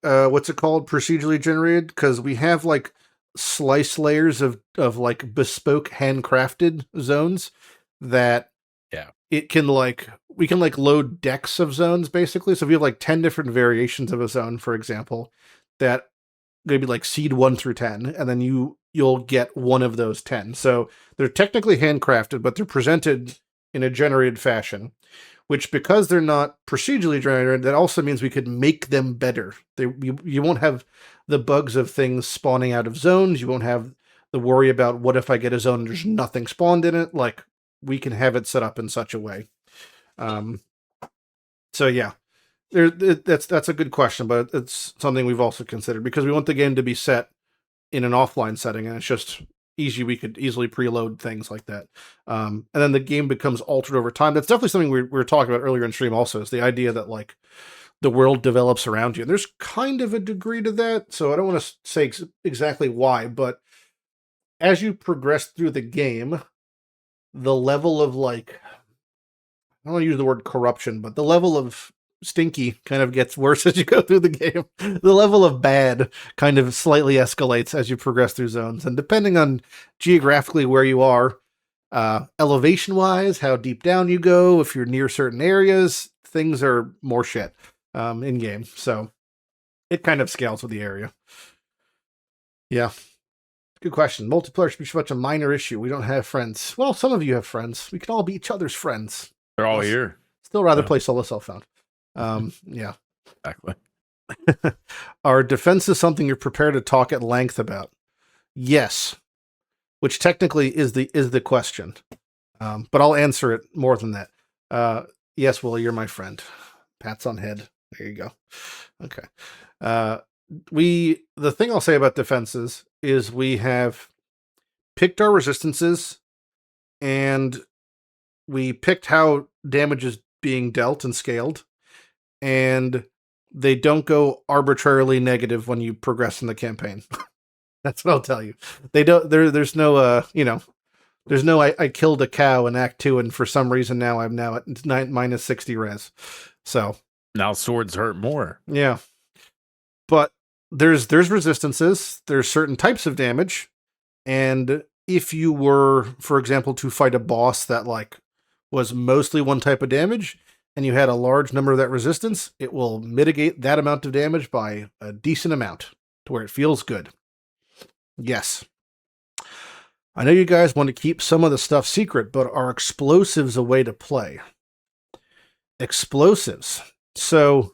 what's it called? Procedurally generated, because we have like slice layers of like bespoke handcrafted zones that we can load decks of zones basically. So if you have like 10 different variations of a zone, for example, that maybe like seed 1 through 10, and then you'll get one of those 10. So they're technically handcrafted, but they're presented in a generated fashion, which, because they're not procedurally generated, that also means we could make them better. You won't have the bugs of things spawning out of zones. You won't have the worry about what if I get a zone and there's nothing spawned in it. Like, we can have it set up in such a way. So yeah, that's a good question, but it's something we've also considered because we want the game to be set in an offline setting, and it's just easy. We could easily preload things like that. And then the game becomes altered over time. That's definitely something we were talking about earlier in stream also, is the idea that like the world develops around you. And there's kind of a degree to that. So I don't want to say exactly why, but as you progress through the game, the level of like, I don't want to use the word corruption, but the level of stinky kind of gets worse as you go through the game. The level of bad kind of slightly escalates as you progress through zones. And depending on geographically where you are, elevation wise, how deep down you go, if you're near certain areas, things are more shit in game. So it kind of scales with the area. Yeah. Good question. Multiplayer should be such a minor issue. We don't have friends. Well, some of you have friends. We can all be each other's friends. They're all here. Still rather play solo self-found. Yeah. Exactly. Are defenses something you're prepared to talk at length about? Yes. Which technically is the question. But I'll answer it more than that. Yes, Willie, you're my friend. Pats on head. There you go. Okay. The thing I'll say about defenses is we have picked our resistances and we picked how damage is being dealt and scaled, and they don't go arbitrarily negative when you progress in the campaign. That's what I'll tell you. They don't. There's no. There's no. I killed a cow in Act 2, and for some reason now I'm at minus 60 res. So now swords hurt more. Yeah, but there's resistances. There's certain types of damage, and if you were, for example, to fight a boss that like was mostly one type of damage, and you had a large number of that resistance, it will mitigate that amount of damage by a decent amount to where it feels good. Yes. I know you guys want to keep some of the stuff secret, but are explosives a way to play? Explosives. So,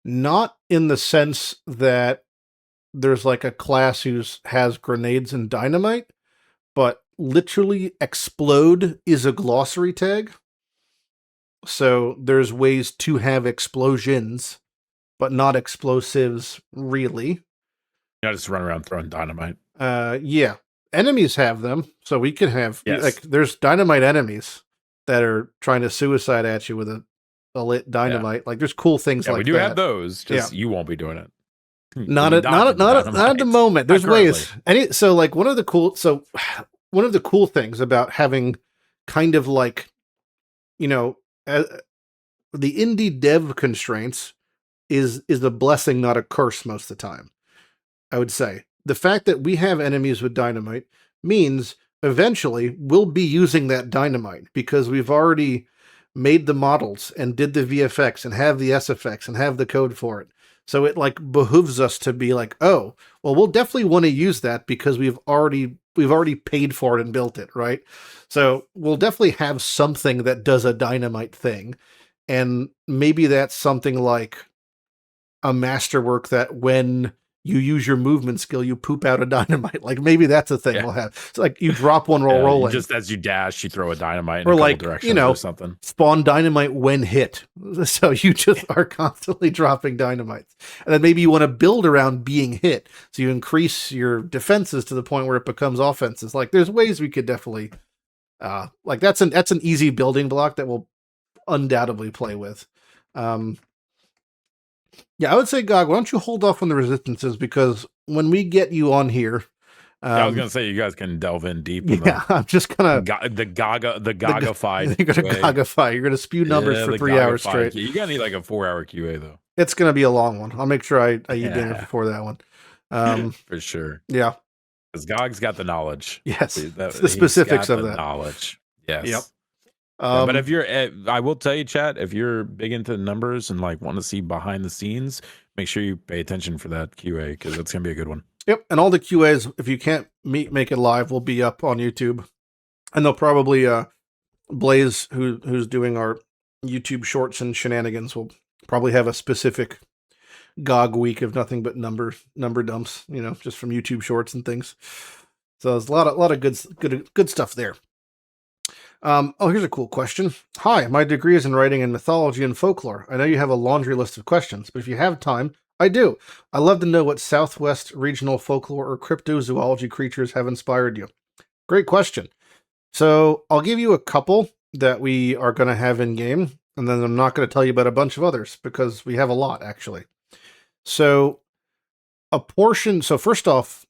not in the sense that there's like a class who has grenades and dynamite, but literally explode is a glossary tag. So there's ways to have explosions, but not explosives really. You know, just run around throwing dynamite. Yeah. Enemies have them, so we can have like there's dynamite enemies that are trying to suicide at you with a lit dynamite. Yeah. Like there's cool things like that. We do have those, just you won't be doing it. Not at the moment. There's ways. So one of the cool things about having kind of like you know, the indie dev constraints is a blessing, not a curse most of the time. I would say the fact that we have enemies with dynamite means eventually we'll be using that dynamite because we've already made the models and did the VFX and have the SFX and have the code for it. So it like behooves us to be like, oh, well, we'll definitely want to use that because we've already paid for it and built it, right? So we'll definitely have something that does a dynamite thing. And maybe that's something like a masterwork that when you use your movement skill, you poop out a dynamite. Like maybe that's a thing we'll have. So like you drop one while rolling. Just as you dash, you throw a dynamite in or a couple like, directions or something. Spawn dynamite when hit. So you just are constantly dropping dynamites. And then maybe you want to build around being hit. So you increase your defenses to the point where it becomes offenses. Like there's ways we could definitely like that's an easy building block that we'll undoubtedly play with. Yeah, I would say, Gog, why don't you hold off on the resistances because when we get you on here, I was gonna say you guys can delve in deep. I'm just gonna the Gagafied. You're gonna Gagify. You're gonna spew numbers for 3 hours straight. You gotta need like a 4-hour QA though. It's gonna be a long one. I'll make sure I eat dinner before that one. For sure. Yeah, because Gog's got the knowledge. Yes, the specifics of that knowledge. Yes. Yep. But if you're, I will tell you, chat, if you're big into numbers and like want to see behind the scenes, make sure you pay attention for that QA because it's gonna be a good one. Yep, and all the QAs, if you can't make it live, will be up on YouTube, and they'll probably Blaze, who's doing our YouTube shorts and shenanigans, will probably have a specific GOG week of nothing but number dumps, just from YouTube shorts and things. So there's a lot of good stuff there. Here's a cool question. Hi, my degree is in writing in mythology and folklore. I know you have a laundry list of questions, but if you have time, I do. I'd love to know what Southwest regional folklore or cryptozoology creatures have inspired you. Great question. So I'll give you a couple that we are going to have in game, and then I'm not going to tell you about a bunch of others because we have a lot, actually. So first off,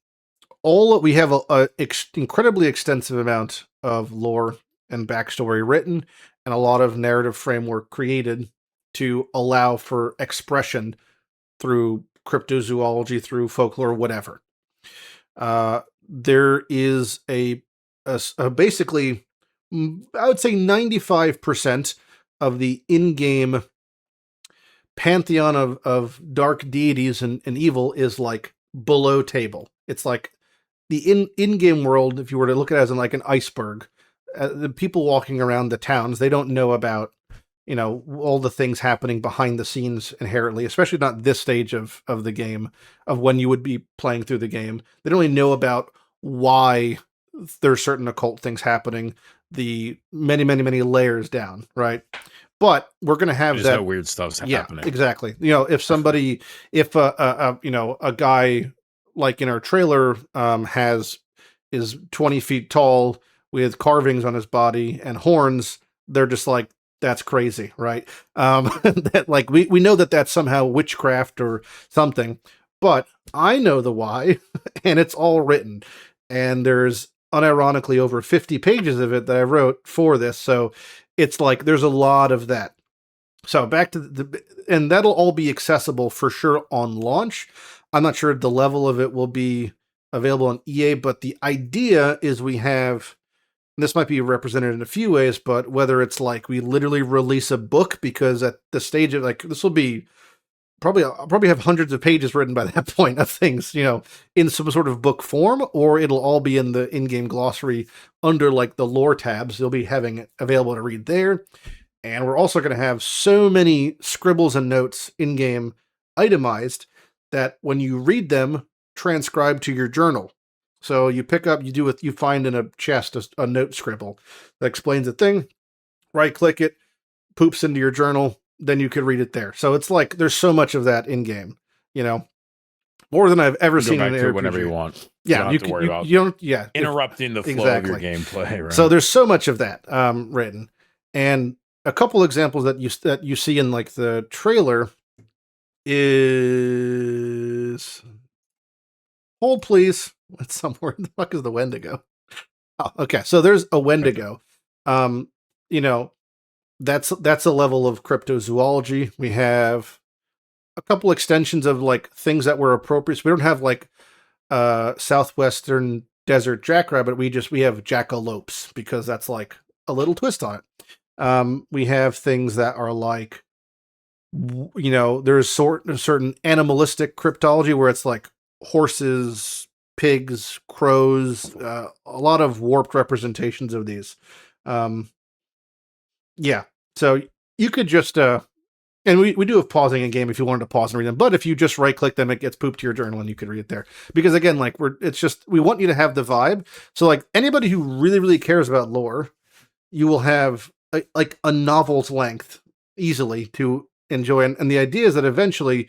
we have a incredibly extensive amount of lore and backstory written, and a lot of narrative framework created to allow for expression through cryptozoology, through folklore, whatever. There is a basically, I would say 95% of the in-game pantheon of dark deities and evil is like below table. It's like the in-game world, if you were to look at it as like an iceberg, the people walking around the towns, they don't know about, all the things happening behind the scenes inherently, especially not this stage of the game, of when you would be playing through the game. They don't really know about why there's certain occult things happening, the many, many, many layers down, right? But we're going to have that weird stuff's happening. Yeah, exactly. If a guy like in our trailer is 20 feet tall with carvings on his body and horns, they're just like, that's crazy, right? That like we know that that's somehow witchcraft or something, but I know the why, and it's all written, and there's unironically over 50 pages of it that I wrote for this, so it's like there's a lot of that. So back to and that'll all be accessible for sure on launch. I'm not sure the level of it will be available on EA, but the idea is we have, this might be represented in a few ways, but whether it's like we literally release a book, because at the stage of like, this will be I'll probably have hundreds of pages written by that point of things, in some sort of book form, or it'll all be in the in-game glossary under like the lore tabs. You'll be having it available to read there. And we're also going to have so many scribbles and notes in-game itemized that when you read them, transcribe to your journal. So you pick up, you find in a chest a note scribble that explains a thing, right-click it, poops into your journal, then you could read it there. So it's like there's so much of that in-game, more than I've ever seen in an RPG. Whenever you want. Yeah, you don't have to worry about interrupting the flow of your gameplay. Right? So there's so much of that written, and a couple examples that you see in like the trailer is, hold please. It's somewhere. The fuck is the Wendigo? Oh, okay. So there's a Wendigo. that's a level of cryptozoology. We have a couple extensions of like things that were appropriate. So we don't have like southwestern desert jackrabbit. We have jackalopes because that's like a little twist on it. We have things that are like, you know, there's certain animalistic cryptology where it's like horses, pigs, crows, a lot of warped representations of these. Yeah, so you could just and we do have pausing in game if you wanted to pause and read them, but if you just right click them, it gets pooped to your journal and you could read it there. Because again, like we want you to have the vibe. So like anybody who really, really cares about lore, you will have like a novel's length easily to enjoy. And the idea is that eventually,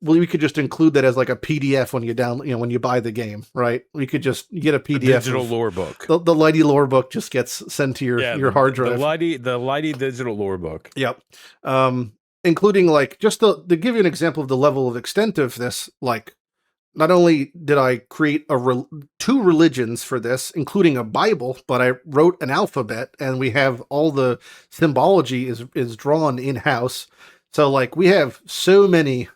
we could just include that as like a PDF when when you buy the game, right? We could just get a PDF, digital lore book. The Lighty lore book just gets sent to your hard drive. The Lighty digital lore book. Yep. Including like just to give you an example of the level of extent of this, like not only did I create two religions for this, including a Bible, but I wrote an alphabet and we have all the symbology is drawn in-house. So like we have so many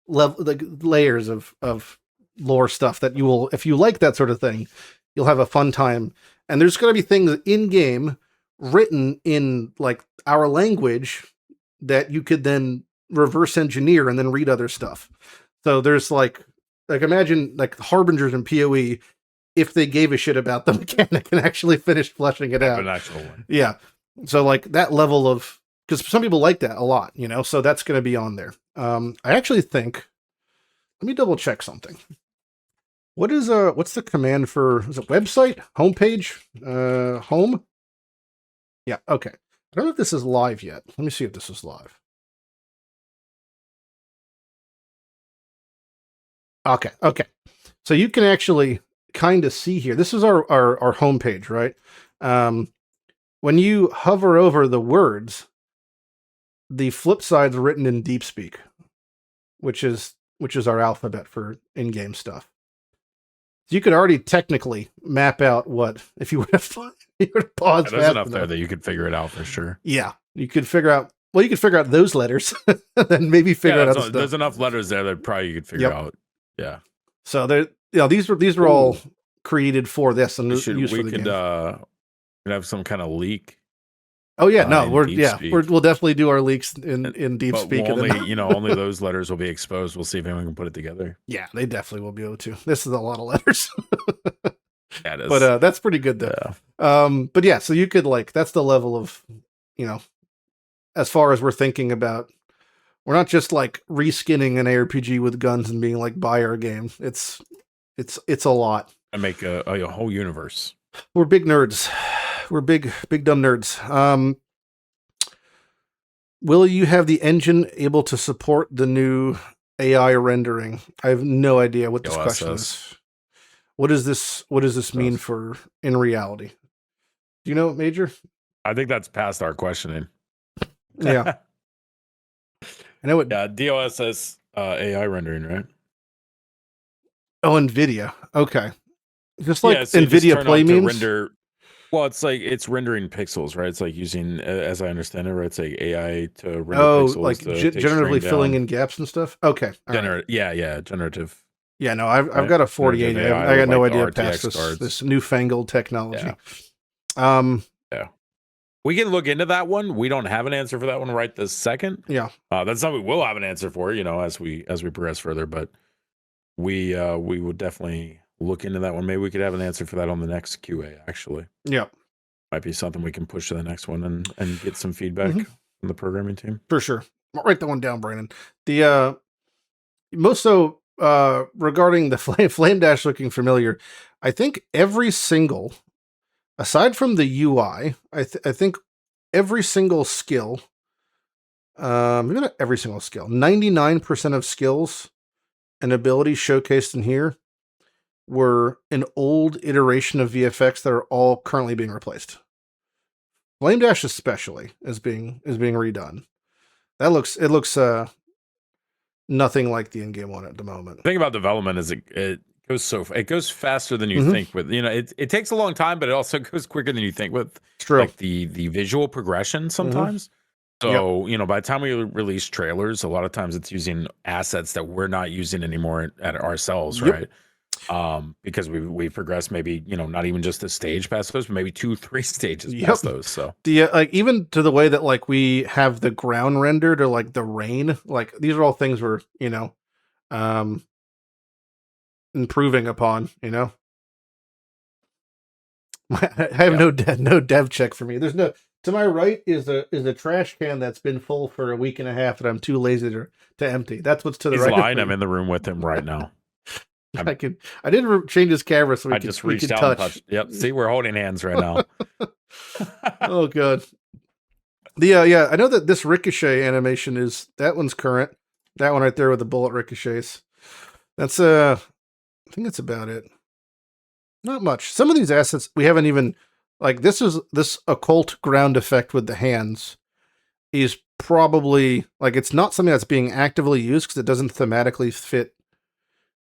layers of lore stuff that you will, if you like that sort of thing, you'll have a fun time. And there's going to be things in game written in like our language that you could then reverse engineer and then read other stuff. So there's like imagine like Harbingers in PoE if they gave a shit about the mechanic and actually finished fleshing it out. An actual one. Yeah. So like that level of, because some people like that a lot, you know, so that's going to be on there. I actually think, let me double check something. What's the command for, is it website, homepage, home? Yeah. Okay. I don't know if this is live yet. Let me see if this is live. Okay. So you can actually kind of see here. This is our homepage, right? When you hover over the words, the flip side's written in DeepSpeak, which is our alphabet for in-game stuff. So you could already technically map out what, if you would have paused. There's enough there that you could figure it out for sure. Yeah, you could figure out. Well, you could figure out those letters, then maybe figure out other stuff. There's enough letters there that probably you could figure out. Yeah. So there, these were all created for this and used for the game. Could have some kind of leak. Oh yeah, no, we'll definitely do our leaks in DeepSpeak. Only those letters will be exposed. We'll see if anyone can put it together. Yeah, they definitely will be able to. This is a lot of letters. Yeah, it is. But that's pretty good though. Yeah. But yeah, so you could that's the level of, as far as we're thinking about, we're not just like reskinning an ARPG with guns and being like, buy our game. It's a lot. I make a whole universe. We're big nerds. We're big dumb nerds. Will you have the engine able to support the new AI rendering? I have no idea what this question is. What does this mean for in reality? Do you know, Major? I think that's past our questioning. Yeah. I know it. Yeah, DLSS AI rendering, right? Oh, NVIDIA. Okay. Just like NVIDIA Play means? Render. Well, it's rendering pixels, right? It's like using, as I understand it, right? It's like AI to render pixels. Like generatively filling in gaps and stuff? Okay. Generative. Yeah, no, I've got a 48. I got no idea past this newfangled technology. Yeah. We can look into that one. We don't have an answer for that one right this second. Yeah. That's something we'll have an answer for, as we progress further, but we would definitely look into that one. Maybe we could have an answer for that on the next QA, actually. Yeah. Might be something we can push to the next one and get some feedback from the programming team. For sure. I'll write that one down, Brandon. The most so regarding the Flame Dash looking familiar, I think every single, aside from the UI, I think every single skill, maybe not every single skill, 99% of skills and abilities showcased in here were an old iteration of VFX that are all currently being replaced. Flame Dash especially is being redone. It looks nothing like the in-game one at the moment. The thing about development is it goes faster than you think with, it takes a long time, but it also goes quicker than you think with it's true. Like the visual progression sometimes. So, by the time we release trailers, a lot of times it's using assets that we're not using anymore at ourselves, right? Because we progressed maybe, not even just a stage past those, but maybe 2-3 stages past those. So even to the way that like we have the ground rendered or like the rain, like these are all things we're, improving upon, I have no dev check for me. There's no, to my right is a trash can that's been full for a week and a half that I'm too lazy to empty. That's what's to the he's right. lying. I'm in the room with him right now. I didn't change his camera so I just reached out and touched. Yep. See, we're holding hands right now. Oh god. The I know that this ricochet animation that one's current. That one right there with the bullet ricochets. That's I think that's about it. Not much. Some of these assets we haven't even like this occult ground effect with the hands is probably like it's not something that's being actively used because it doesn't thematically fit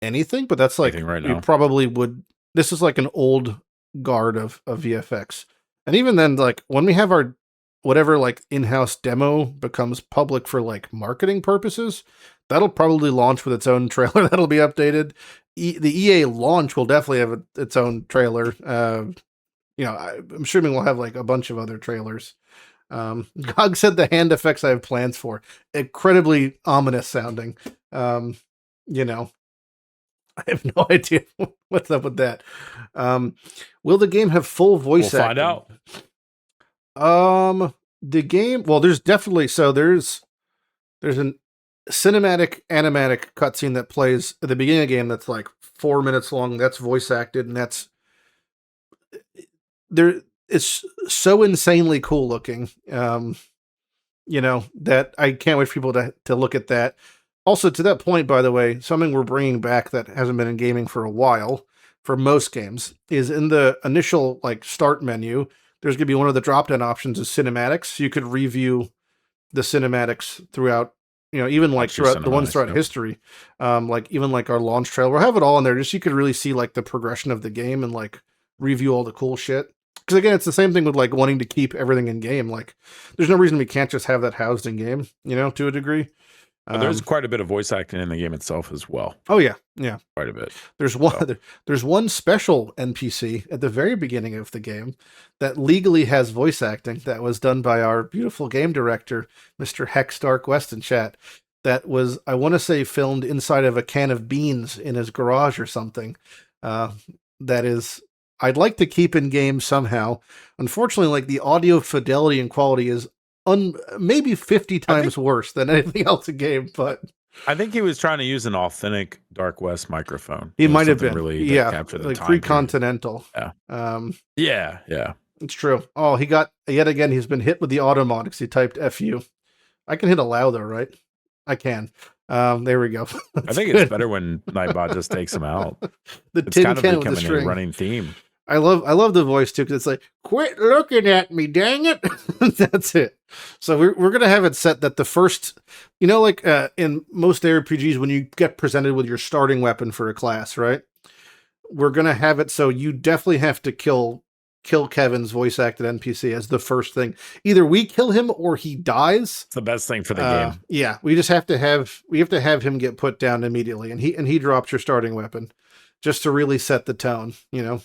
anything, but that's like right you now. probably would. This is like an old guard of VFX, and even then, like when we have our whatever like in-house demo becomes public for like marketing purposes, that'll probably launch with its own trailer that'll be updated. The EA launch will definitely have its own trailer. I'm assuming we'll have like a bunch of other trailers. Gog said the hand effects I have plans for. Incredibly ominous sounding. I have no idea what's up with that. Will the game have full voice acting? We'll find out. The game, well, there's definitely, so there's an cinematic animatic cutscene that plays at the beginning of the game that's like 4 minutes long. That's voice acted, and it's so insanely cool looking. That I can't wait for people to look at that. Also, to that point, by the way, something we're bringing back that hasn't been in gaming for a while, for most games, is in the initial like start menu, there's going to be one of the drop-down options is cinematics. So you could review the cinematics throughout, even like throughout the ones throughout history, like even like our launch trailer. We'll have it all in there, just so you could really see like the progression of the game and like review all the cool shit. Because again, it's the same thing with like wanting to keep everything in game. Like, there's no reason we can't just have that housed in game, to a degree. But there's quite a bit of voice acting in the game itself as well. Oh yeah, quite a bit. There's one special NPC at the very beginning of the game that legally has voice acting that was done by our beautiful game director, Mr. Hex Dark West in chat. That was, I want to say, filmed inside of a can of beans in his garage or something. That is, I'd like to keep in game somehow. Unfortunately, like the audio fidelity and quality is maybe 50 times worse than anything else in game, but I think he was trying to use an authentic Dark West microphone. He might have been really capture the like time pre-continental. Yeah. Yeah. It's true. Oh, he got yet again. He's been hit with the auto mod because he typed "fu." I can hit allow though, right? I can. There we go. I think it's better when Nightbot just takes him out. It's kind of becoming a running theme. I love the voice too, because it's like, quit looking at me, dang it. That's it. So we're gonna have it set that the first, like in most RPGs when you get presented with your starting weapon for a class, right? We're gonna have it so you definitely have to kill Kevin's voice acted NPC as the first thing. Either we kill him or he dies. It's the best thing for the game. Yeah, we just have to have him get put down immediately, and he drops your starting weapon just to really set the tone, And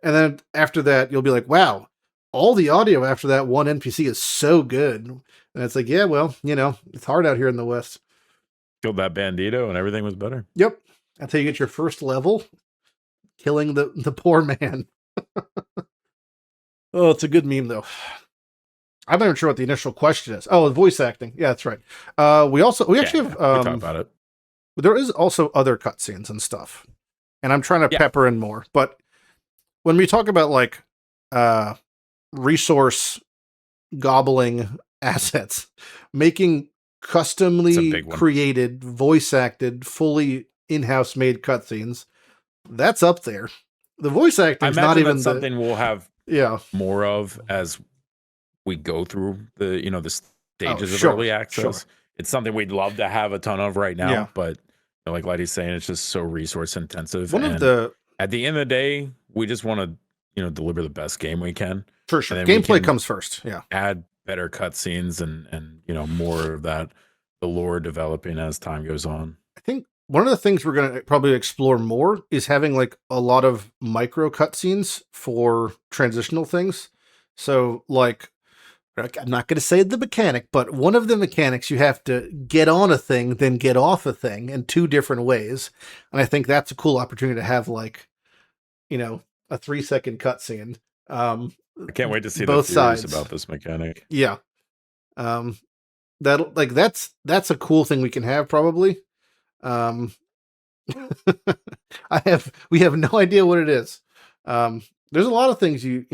then after that, you'll be like, wow, all the audio after that one NPC is so good. And it's like, yeah, well, it's hard out here in the West. Killed that bandito and everything was better. Yep. Until you get your first level, killing the poor man. Oh, it's a good meme, though. I'm not even sure what the initial question is. Oh, voice acting. Yeah, that's right. We actually have... we talked about it. There is also other cutscenes and stuff. And I'm trying to pepper in more. But when we talk about like resource gobbling assets, making customly created, voice acted, fully in-house made cutscenes, that's up there. The voice acting is not even something we'll have more of as we go through the the stages of early access. It's something we'd love to have a ton of right now, but like Letty's saying, it's just so resource intensive. At the end of the day, we just want to deliver the best game we can. For sure. Gameplay comes first. Yeah. Add better cutscenes and more of that the lore developing as time goes on. I think one of the things we're going to probably explore more is having like a lot of micro cutscenes for transitional things. So like, I'm not going to say the mechanic, but one of the mechanics you have to get on a thing, then get off a thing in 2 different ways. And I think that's a cool opportunity to have like, a 3-second cutscene. I can't wait to see both the theories sides about this mechanic. Yeah. That's a cool thing we can have probably. We have no idea what it is. There's a lot of things you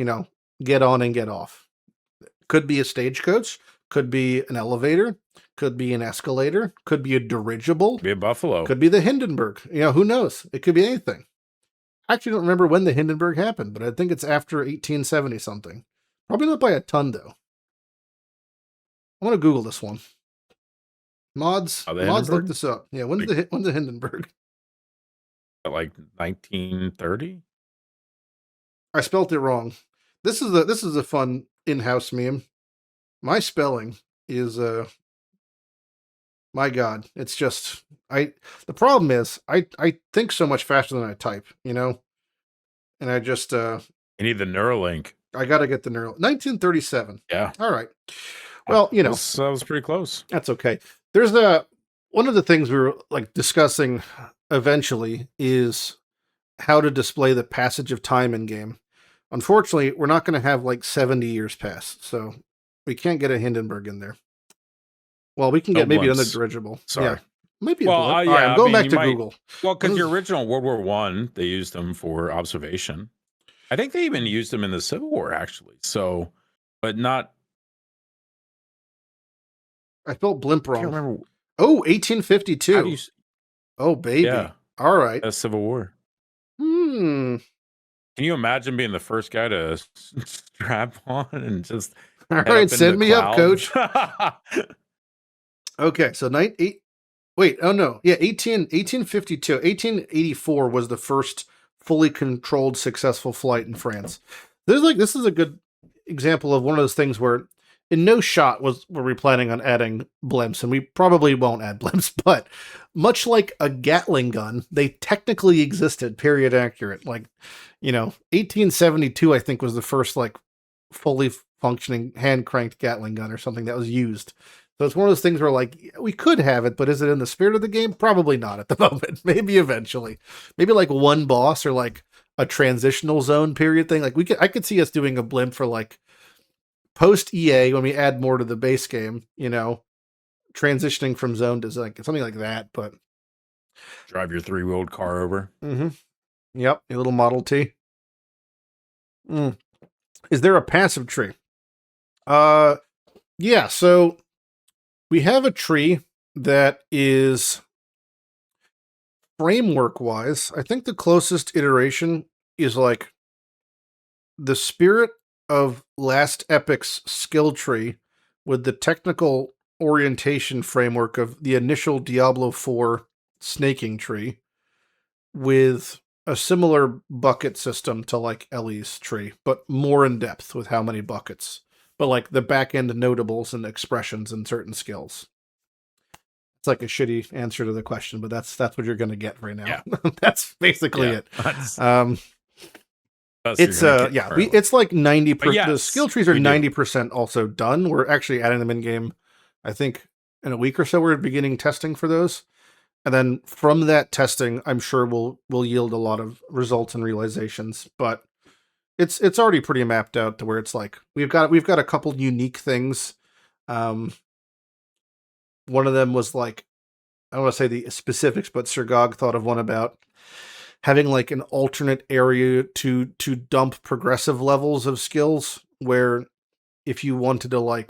get on and get off. Could be a stagecoach, could be an elevator, could be an escalator, could be a dirigible, Could be a buffalo. could be the Hindenburg. Who knows? It could be anything. I actually don't remember when the Hindenburg happened, but I think it's after 1870 something. Probably not by a ton though. I want to Google this one. Mods, the look Hindenburg? this up. Yeah, when's the Hindenburg? Like 1930. I spelt it wrong. This is a fun in-house meme. My spelling is my God, it's just the problem is I think so much faster than I type, and I just You need the Neuralink. I got to get the neural 1937. Yeah. All right. Well, That was pretty close. that's okay. There's one of the things we were like discussing eventually is how to display the passage of time in game. Unfortunately, we're not going to have like 70 years pass, so we can't get a Hindenburg in there. Well, we can get maybe another dirigible. Sorry. Yeah. Maybe Well, All yeah, right, I'm I going mean, back you to Google. Well, because the original World War One, they used them for observation. I think they even used them in the Civil War, actually. So, but not. I spelled blimp I can't wrong. remember. Oh, How do 1852. you, Oh, baby. yeah, All right. Civil War. Hmm. Can you imagine being the first guy to strap on and just All head right, up send into me up, coach. clouds? Okay, so 1852. 1884 was the first fully controlled successful flight in France. This is a good example of one of those things where in no shot were we planning on adding blimps, and we probably won't add blimps, but much like a Gatling gun, they technically existed, period accurate. 1872, I think, was the first fully functioning hand cranked Gatling gun or something that was used. So it's one of those things where we could have it, but is it in the spirit of the game? Probably not at the moment. Maybe eventually. Maybe one boss or a transitional zone period thing. I could see us doing a blimp for post EA when we add more to the base game, transitioning from zone to something like that, but Drive your 3-wheeled car over. mm-hmm. Yep, a little Model T. Is there a passive tree? Yeah, so we have a tree that is framework-wise, I think the closest iteration is the spirit of Last Epic's skill tree with the technical orientation framework of the initial Diablo 4 snaking tree with a similar bucket system to Ellie's tree, but more in depth with how many buckets. But the back-end notables and expressions and certain skills. It's a shitty answer to the question, but that's what you're going to get right now. Yeah. That's basically it. It's It's 90%. yes, The skill trees are we do. 90% also done. We're actually adding them in game. I think in a week or so we're beginning testing for those, and then from that testing, I'm sure we'll yield a lot of results and realizations. But it's already pretty mapped out to where it's we've got a couple unique things. One of them was I don't want to say the specifics, but Sir Gog thought of one about having an alternate area to dump progressive levels of skills, where if you wanted to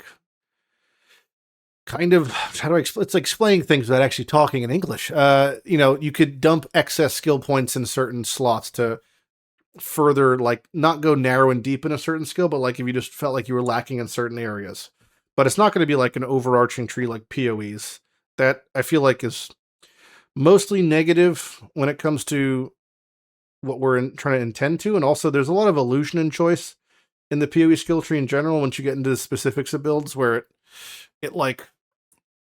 kind of, how do I explain? It's explaining things without actually talking in English. You could dump excess skill points in certain slots to further not go narrow and deep in a certain skill, but if you just felt like you were lacking in certain areas. But it's not going to be an overarching tree like PoEs. That I feel is mostly negative when it comes to what we're trying to intend to. And also there's a lot of illusion in choice. in the PoE skill tree in general once you get into the specifics of builds where it like,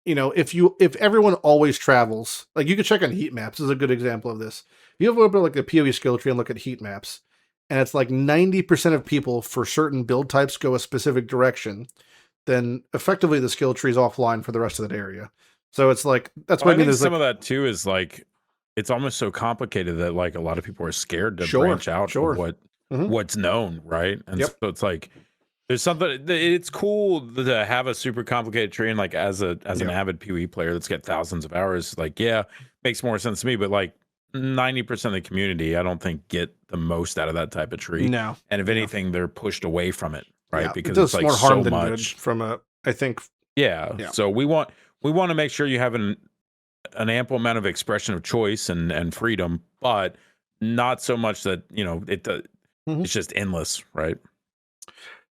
you know, if everyone always travels, like you can check on heat maps is a good example of this. If you have a little bit like the PoE skill tree and look at heat maps, and it's like 90% of people for certain build types go a specific direction, then effectively the skill tree is offline for the rest of that area. So it's like, that's what I I mean. think There's some like, of that too is like, it's almost so complicated that like a lot of people are scared to Sure, branch out sure. of Mhm. what's known, right? And Yep. so it's like there's something. It's cool to have a super complicated tree, and like as an Yeah. avid PoE player that's got thousands of hours, like yeah, makes more sense to me. But like 90% of the community, I don't think get the most out of that type of tree. No. And if anything, they're pushed away from it, right? Yeah, Because it it's does like more harm so than much. good from a, I think. Yeah. Yeah. So we want to make sure you have an ample amount of expression of choice and freedom, but not so much that, you know, Mhm. it's just endless, right?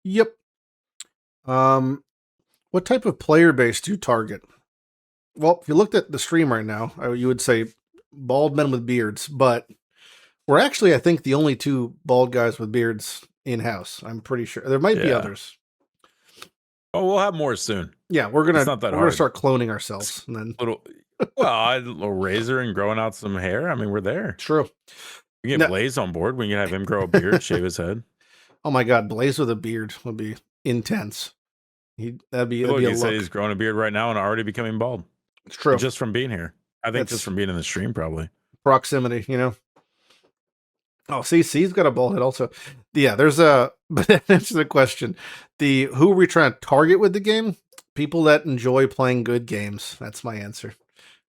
Yep. What type of player base do you target? Well, if you looked at the stream right now, you would say bald men with beards, but we're actually, I think, the only two bald guys with beards in-house. I'm pretty sure. There might be Yeah. others. Oh, we'll have more soon. Yeah, we're gonna not that we're gonna hard. start cloning ourselves, and then A little razor and growing out some hair. I mean, we're there. true. We can No. get Blaze on board. We can have him grow a beard, shave his head. Oh my God, Blaze with a beard would be intense. That'd be Look, a he said look. he's growing a beard right now and already becoming bald. It's true. Just from being here. I think That's- just from being in the stream, probably. Proximity, you know. Oh, C's got a bald head also. Yeah, there's a. But that answers the question. Who are we trying to target with the game? People that enjoy playing good games. That's my answer.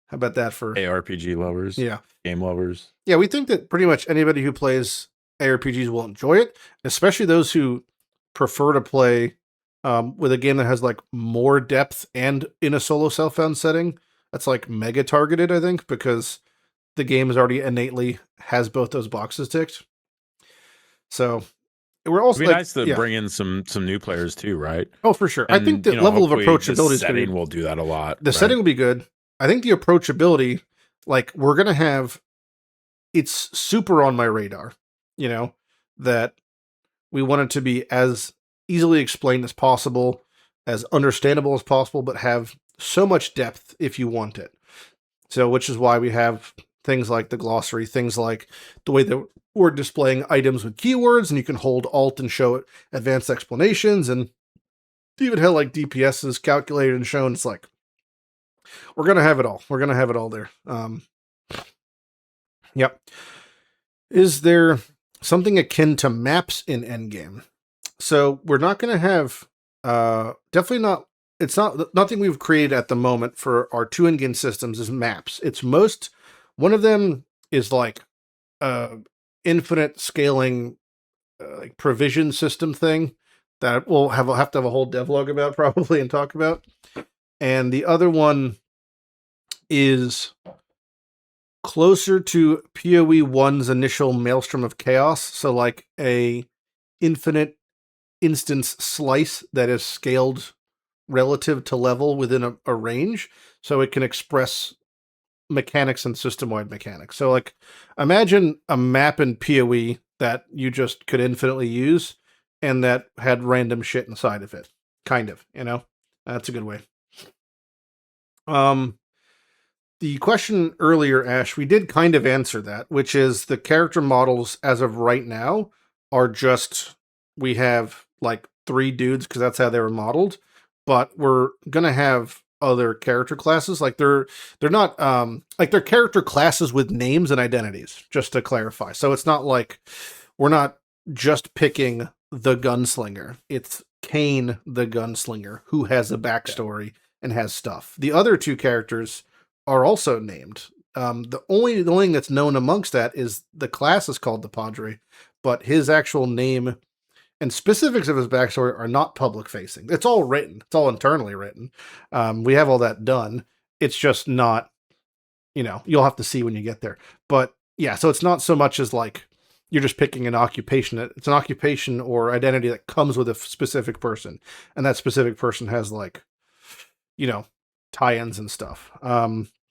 How about that for ARPG lovers. Yeah. Game lovers. Yeah, we think that pretty much anybody who plays ARPGs will enjoy it, especially those who prefer to play with a game that has like more depth and in a solo self-found setting. That's like mega targeted, I think, because the game is already innately has both those boxes ticked. So we're also It'd be like, nice to bring in some new players too, right? Oh, for sure. And, I think the you know, level of hopefully approachability the is going to setting be. will do that a lot. The setting will be good. I think the approachability, like we're going to have, it's super on my radar, you know, that we want it to be as easily explained as possible, as understandable as possible, but have so much depth if you want it. So, which is why we have things like the glossary, things like the way that we're displaying items with keywords, and you can hold Alt and show advanced explanations, and even how like DPS is calculated and shown. It's like, we're going to have it all. We're going to have it all there. Yep. Is there something akin to maps in Endgame? So we're not going to have, definitely not, it's not, nothing we've created at the moment for our two in-game systems is maps. It's one of them is like infinite scaling, like provision system thing that we'll have to have a whole devlog about probably and talk about. And the other one is closer to PoE 1's initial Maelstrom of Chaos. So like a infinite instance slice that is scaled relative to level within a range. So it can express mechanics and system-wide mechanics. So like imagine a map in PoE that you just could infinitely use and that had random shit inside of it. Kind of, you know? That's a good way. The question earlier, Ash, we did kind of answer that, which is the character models as of right now are just, we have like 3 dudes because that's how they were modeled, but we're going to have other character classes. Like they're not, like they're character classes with names and identities, just to clarify. So it's not like we're not just picking the gunslinger. It's Kane the gunslinger who has a backstory and has stuff. The other 2 characters are also named. The only thing that's known amongst that is the class is called the Padre, but his actual name and specifics of his backstory are not public facing. It's all written. It's all internally written. We have all that done. It's just not, you know, you'll have to see when you get there. But yeah, so it's not so much as like you're just picking an occupation. It's an occupation or identity that comes with a specific person. And that specific person has like, you know, tie-ins and stuff.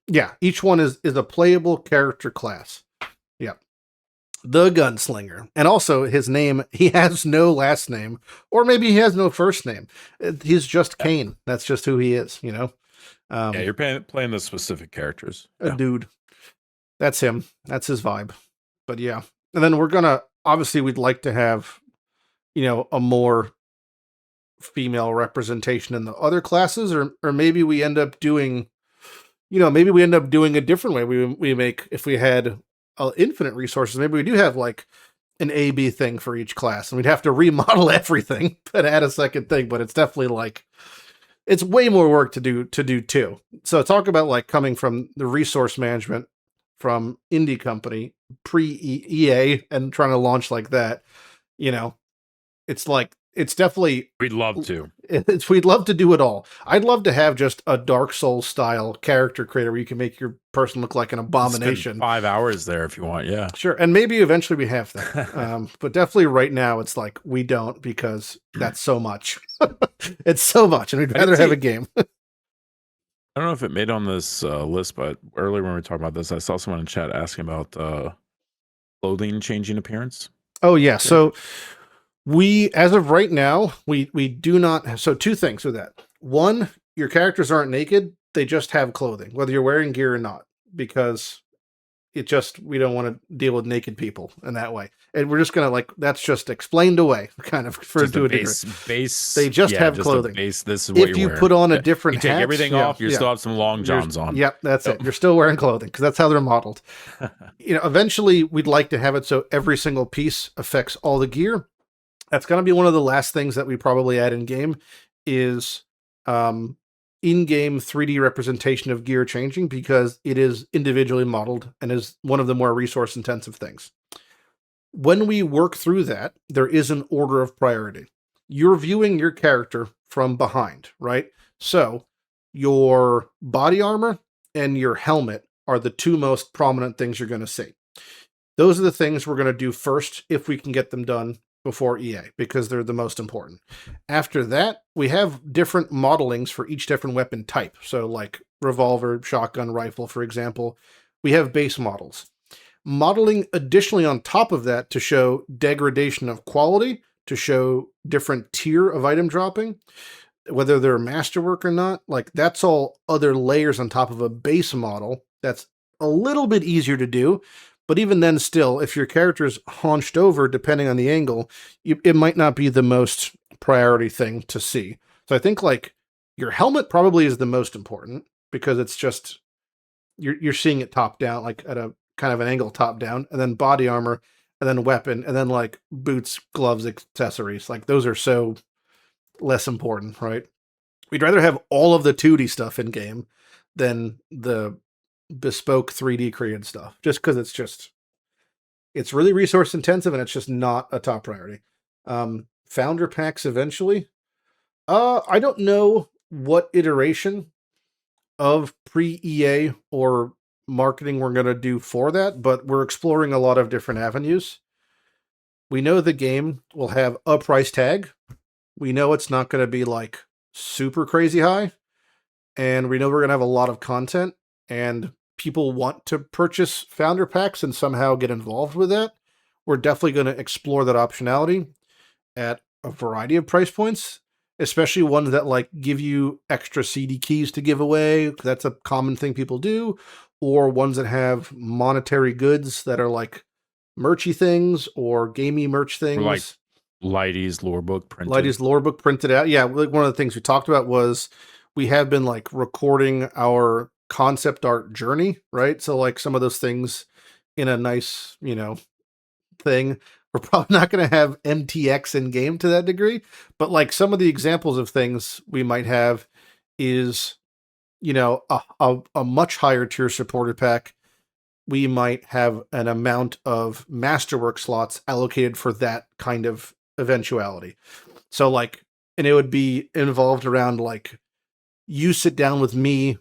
Yeah, each one is a playable character class. Yep. The Gunslinger. And also his name, he has no last name, or maybe he has no first name. He's just Kane. That's just who he is, you know? Yeah, you're playing the specific characters. A dude. That's him. That's his vibe. But yeah. And then we're going to, obviously we'd like to have, you know, a more female representation in the other classes, or maybe we end up doing, you know, maybe we end up doing a different way. We make, if we had infinite resources, maybe we do have like an A-B thing for each class, and we'd have to remodel everything, but add a second thing. But it's definitely like, it's way more work to do too. So talk about like coming from the resource management from indie company pre-EA and trying to launch like that, you know, it's like, it's definitely, we'd love to. We'd love to do it all. I'd love to have just a Dark Souls style character creator where you can make your person look like an abomination. Spend 5 hours there if you want. Yeah, sure. And maybe eventually we have that. But definitely right now it's like we don't, because that's so much. It's so much, and we'd rather have a game. I don't know if it made on this list, but earlier when we were talking about this, I saw someone in chat asking about clothing changing appearance. Oh yeah. So we, as of right now, we do not. So two things with that. One, your characters aren't naked. They just have clothing, whether you're wearing gear or not, because it just, we don't want to deal with naked people in that way. And we're just going to like, that's just explained away kind of for just to a base. They just have just clothing. This is what if you put on a different you take hat, everything off, you still have some long johns on. Yep, that's it. You're still wearing clothing because that's how they're modeled. You know, eventually we'd like to have it so every single piece affects all the gear. That's going to be one of the last things that we probably add in game is in-game 3D representation of gear changing, because it is individually modeled and is one of the more resource intensive things. When we work through that, there is an order of priority. You're viewing your character from behind, right? So your body armor and your helmet are the two most prominent things you're going to see. Those are the things we're going to do first if we can get them done before EA, because they're the most important. After that, we have different modelings for each different weapon type. So like revolver, shotgun, rifle, for example, we have base models. Modeling additionally on top of that to show degradation of quality, to show different tier of item dropping, whether they're masterwork or not, like that's all other layers on top of a base model. That's a little bit easier to do. But even then still, if your character is hunched over, depending on the angle, it might not be the most priority thing to see. So I think like your helmet probably is the most important, because it's just, you're seeing it top down, like at a kind of an angle top down, and then body armor, and then weapon, and then like boots, gloves, accessories. Like those are so less important, right? We'd rather have all of the 2D stuff in game than the bespoke 3D created stuff, just because it's really resource intensive and it's just not a top priority. Founder packs eventually. I don't know what iteration of pre-EA or marketing we're going to do for that, but we're exploring a lot of different avenues. We know the game will have a price tag. We know it's not going to be like super crazy high, and we know we're going to have a lot of content, and people want to purchase founder packs and somehow get involved with that. We're definitely going to explore that optionality at a variety of price points, especially ones that like give you extra CD keys to give away. That's a common thing people do, or ones that have monetary goods that are like merchy things or gamey merch things. Or like Lighty's lore book printed. Lighty's lore book printed out. Yeah, like one of the things we talked about was we have been like recording our concept art journey, right? So like some of those things in a nice, you know, thing. We're probably not going to have MTX in game to that degree, but like some of the examples of things we might have is, you know, a much higher tier supported pack. We might have an amount of masterwork slots allocated for that kind of eventuality. So like, and it would be involved around like, you sit down with me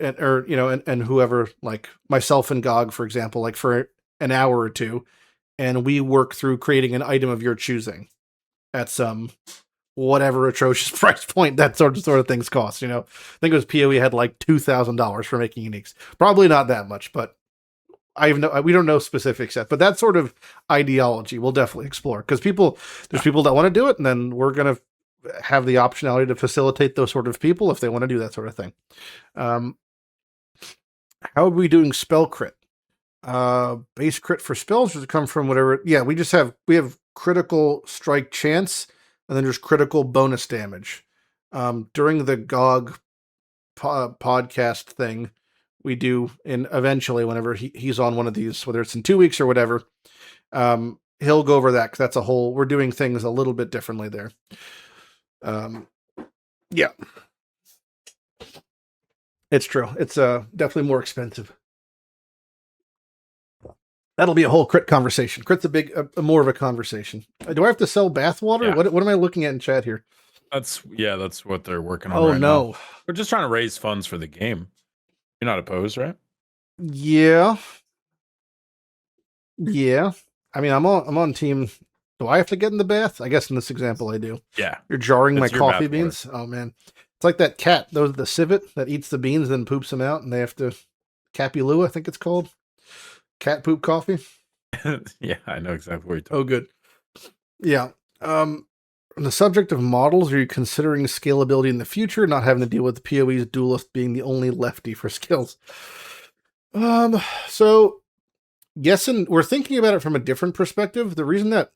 and, or, you know, and whoever, like myself and GOG, for example, like for an hour or two, and we work through creating an item of your choosing at some whatever atrocious price point that sort of things cost. You know, I think it was PoE had like $2,000 for making uniques. Probably not that much, but we don't know specifics yet, but that sort of ideology we'll definitely explore, because there's people that want to do it, and then we're going to have the optionality to facilitate those sort of people if they want to do that sort of thing. How are we doing spell crit? Base crit for spells, does it come from whatever? Yeah, we have critical strike chance, and then there's critical bonus damage. During the GOG podcast thing, we do, and eventually whenever he's on one of these, whether it's in 2 weeks or whatever, he'll go over that, because we're doing things a little bit differently there. Yeah, it's true. It's definitely more expensive. That'll be a whole crit conversation. Crit's more of a conversation. Do I have to sell bathwater? Yeah. What am I looking at in chat here? That's what they're working on. Oh, right no. now. We're just trying to raise funds for the game. You're not opposed, right? Yeah. I mean, I'm on team. Do I have to get in the bath? I guess in this example, I do. Yeah. You're jarring my It's your coffee bath beans. Oh man, it's like that cat. The civet that eats the beans and then poops them out, and they have to Capulua, I think it's called. Cat poop coffee. Yeah, I know exactly what you're talking. Oh, good. Yeah. On the subject of models, are you considering scalability in the future, not having to deal with the PoE's duelist being the only lefty for skills? So yes, and we're thinking about it from a different perspective. The reason that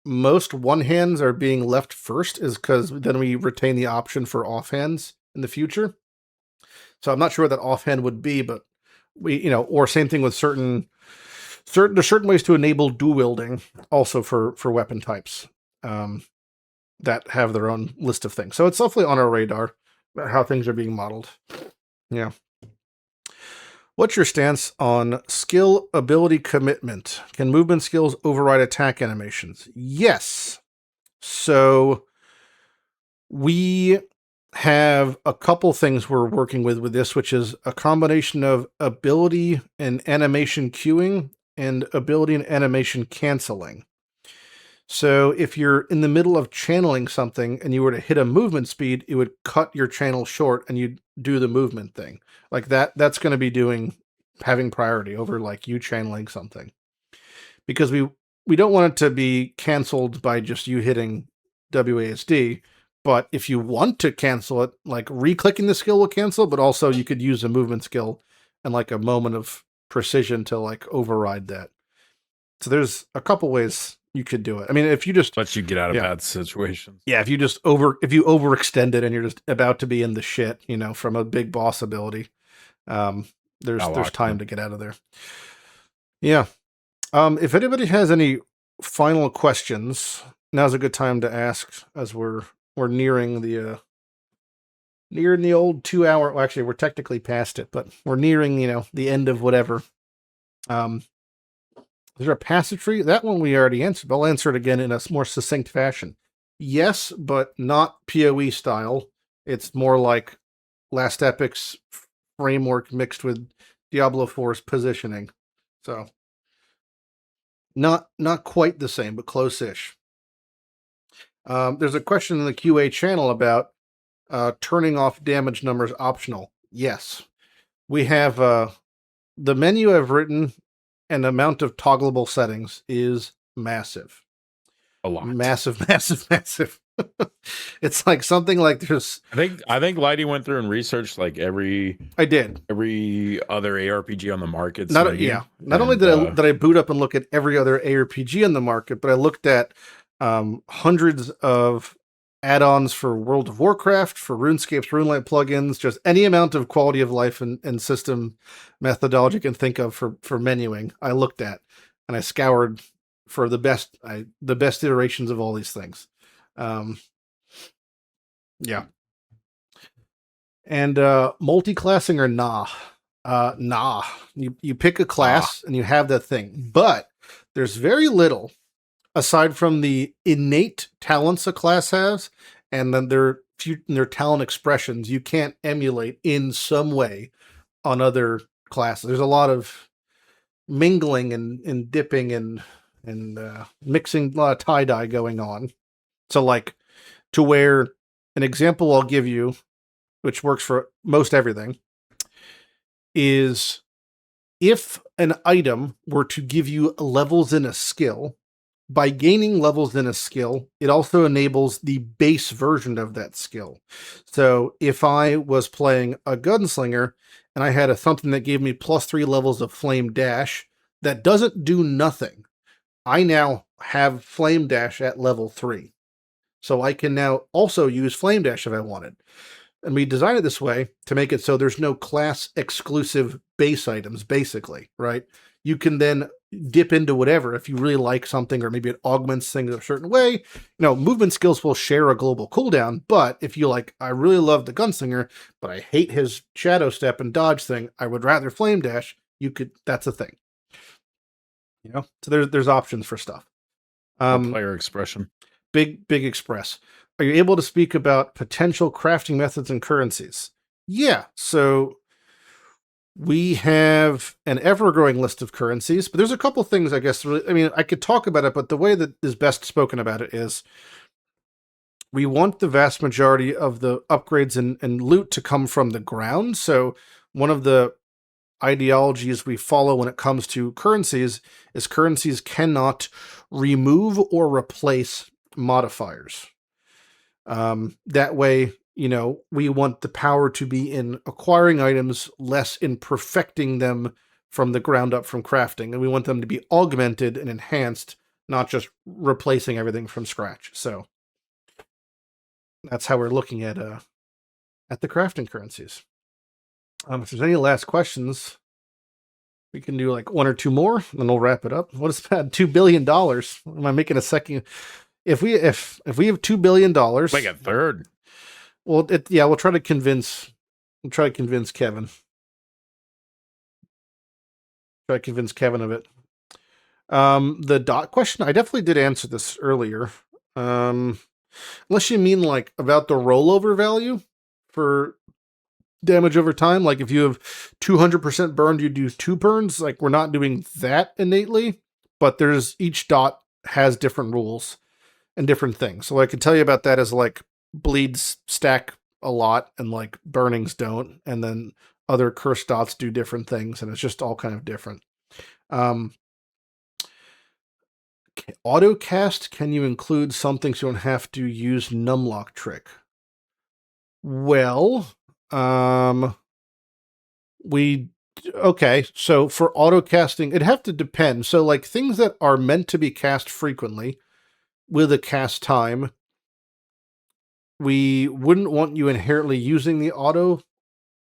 most one-hands are being left first is because then we retain the option for offhands in the future. So I'm not sure what that offhand would be, but or same thing with there's certain ways to enable dual wielding also for weapon types that have their own list of things. So it's definitely on our radar about how things are being modeled. Yeah. What's your stance on skill ability commitment? Can movement skills override attack animations? Yes. So we have a couple things we're working with this, which is a combination of ability and animation queuing and ability and animation canceling. So if you're in the middle of channeling something and you were to hit a movement speed, it would cut your channel short and you'd do the movement thing. Like that's going to be having priority over like you channeling something. Because we don't want it to be canceled by just you hitting WASD. But if you want to cancel it, like re-clicking the skill will cancel, but also you could use a movement skill and like a moment of precision to like override that. So there's a couple ways you could do it. I mean, if you just lets you get out of bad situations. Yeah, if you overextend it and you're just about to be in the shit, from a big boss ability, there's time to get out of there. Yeah. If anybody has any final questions, now's a good time to ask, as we're nearing the old 2 hour. Well, actually, we're technically past it, but we're nearing the end of whatever. Is there a passage tree? That one we already answered, but I'll answer it again in a more succinct fashion. Yes, but not PoE style. It's more like Last Epic's framework mixed with Diablo 4's positioning. So not quite the same, but close-ish. There's a question in the QA channel about turning off damage numbers optional. Yes. We have the menu I've written, and the amount of toggleable settings is massive. A lot. Massive. It's like something like there's... I think Lighty went through and researched like every other ARPG on the market. Not only did I boot up and look at every other ARPG on the market, but I looked at hundreds of add-ons for World of Warcraft, for RuneScape's RuneLite plugins, just any amount of quality of life and system methodology you can think of for menuing. I looked at and I scoured for the best iterations of all these things. Yeah. And multi-classing or nah. You pick a class and you have that thing, but there's very little aside from the innate talents a class has, and then their talent expressions, you can't emulate in some way on other classes. There's a lot of mingling and dipping and mixing, a lot of tie-dye going on. So like, to where an example I'll give you, which works for most everything, is if an item were to give you levels in a skill, by gaining levels in a skill, it also enables the base version of that skill. So if I was playing a gunslinger and I had something that gave me +3 levels of flame dash that doesn't do nothing, I now have flame dash at level 3. So I can now also use flame dash if I wanted. And we designed it this way to make it so there's no class exclusive base items, basically, right? You can then dip into whatever if you really like something, or maybe it augments things a certain way. You know, movement skills will share a global cooldown, but if you like, I really love the gunslinger, but I hate his shadow step and dodge thing, I would rather flame dash, you could, that's a thing. You know, so there's options for stuff. Player expression. Big express. Are you able to speak about potential crafting methods and currencies? Yeah, so we have an ever-growing list of currencies, but there's a couple things, I guess, really, I mean, I could talk about it, but the way that is best spoken about it is we want the vast majority of the upgrades and loot to come from the ground. So one of the ideologies we follow when it comes to currencies is currencies cannot remove or replace modifiers. That way, you know, we want the power to be in acquiring items, less in perfecting them from the ground up from crafting. And we want them to be augmented and enhanced, not just replacing everything from scratch. So that's how we're looking at the crafting currencies. If there's any last questions, we can do like one or two more, and then we'll wrap it up. What is that? $2 billion. Am I making a second? If we have $2 billion, Like a third. well, we'll try to convince Kevin. Try to convince Kevin of it. The dot question, I definitely did answer this earlier. Unless you mean like about the rollover value for damage over time, like if you have 200% burned, you do 2 burns. Like, we're not doing that innately, but there's each dot has different rules and different things. So what I can tell you about that is like bleeds stack a lot and like burnings don't, and then other curse dots do different things, and it's just all kind of different. Auto cast, can you include something so you don't have to use numlock trick? Well, okay, so for auto casting, it'd have to depend. So like things that are meant to be cast frequently with a cast time, we wouldn't want you inherently using the auto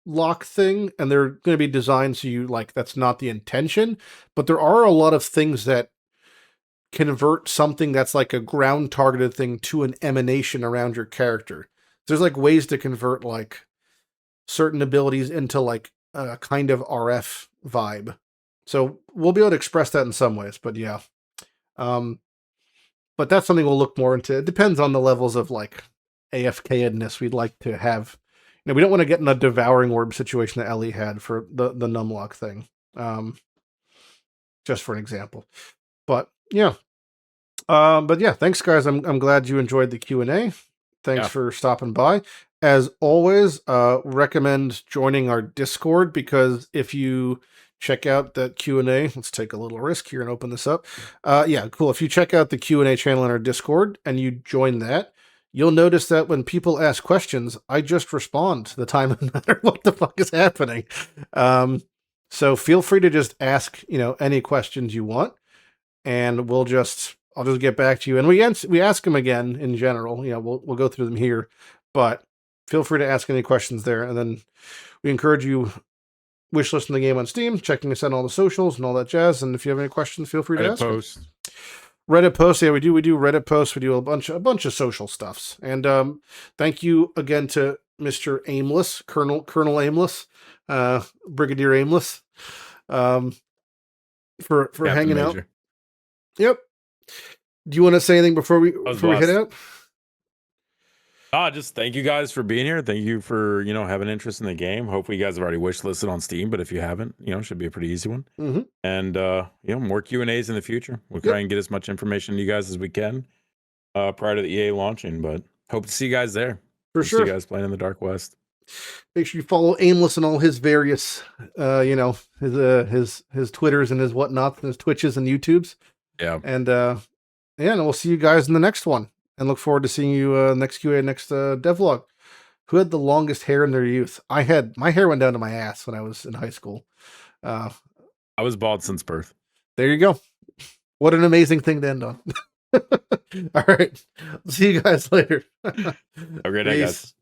lock thing, and they're going to be designed so you like, that's not the intention, but there are a lot of things that convert something that's like a ground targeted thing to an emanation around your character. There's like ways to convert like certain abilities into like a kind of RF vibe. So we'll be able to express that in some ways, but yeah. But that's something we'll look more into. It depends on the levels of like AFK-edness we'd like to have. You know, we don't want to get in a devouring orb situation that Ellie had for the numlock thing. Just for an example. But yeah. Thanks guys. I'm glad you enjoyed the Q&A. Thanks for stopping by. As always, recommend joining our Discord, because if you check out that Q&A, let's take a little risk here and open this up. Cool. If you check out the Q&A channel in our Discord and you join that, you'll notice that when people ask questions, I just respond to the time no matter what the fuck is happening. So feel free to just ask, any questions you want, and I'll just get back to you. And we ask them again in general. We'll go through them here, but feel free to ask any questions there. And then we encourage you wishlisting the game on Steam, checking us out on all the socials and all that jazz. And if you have any questions, feel free to ask. Reddit posts. Yeah, we do Reddit posts. We do a bunch of social stuffs. And thank you again to Mr. Aimless, Colonel Aimless, Brigadier Aimless, for hanging out. Yep. Do you want to say anything before we head out? Just thank you guys for being here. Thank you for, having interest in the game. Hopefully you guys have already wishlisted on Steam, but if you haven't, it should be a pretty easy one. Mm-hmm. And, more Q&As in the future. We'll try and get as much information to you guys as we can prior to the EA launching, but hope to see you guys there. For sure. See you guys playing in the Dark West. Make sure you follow Aimless and all his various, his Twitters and his whatnots and his Twitches and YouTubes. Yeah. And and we'll see you guys in the next one. And look forward to seeing you next QA, next devlog. Who had the longest hair in their youth? My hair went down to my ass when I was in high school. I was bald since birth. There you go. What an amazing thing to end on. All right. See you guys later. Have a great night, guys.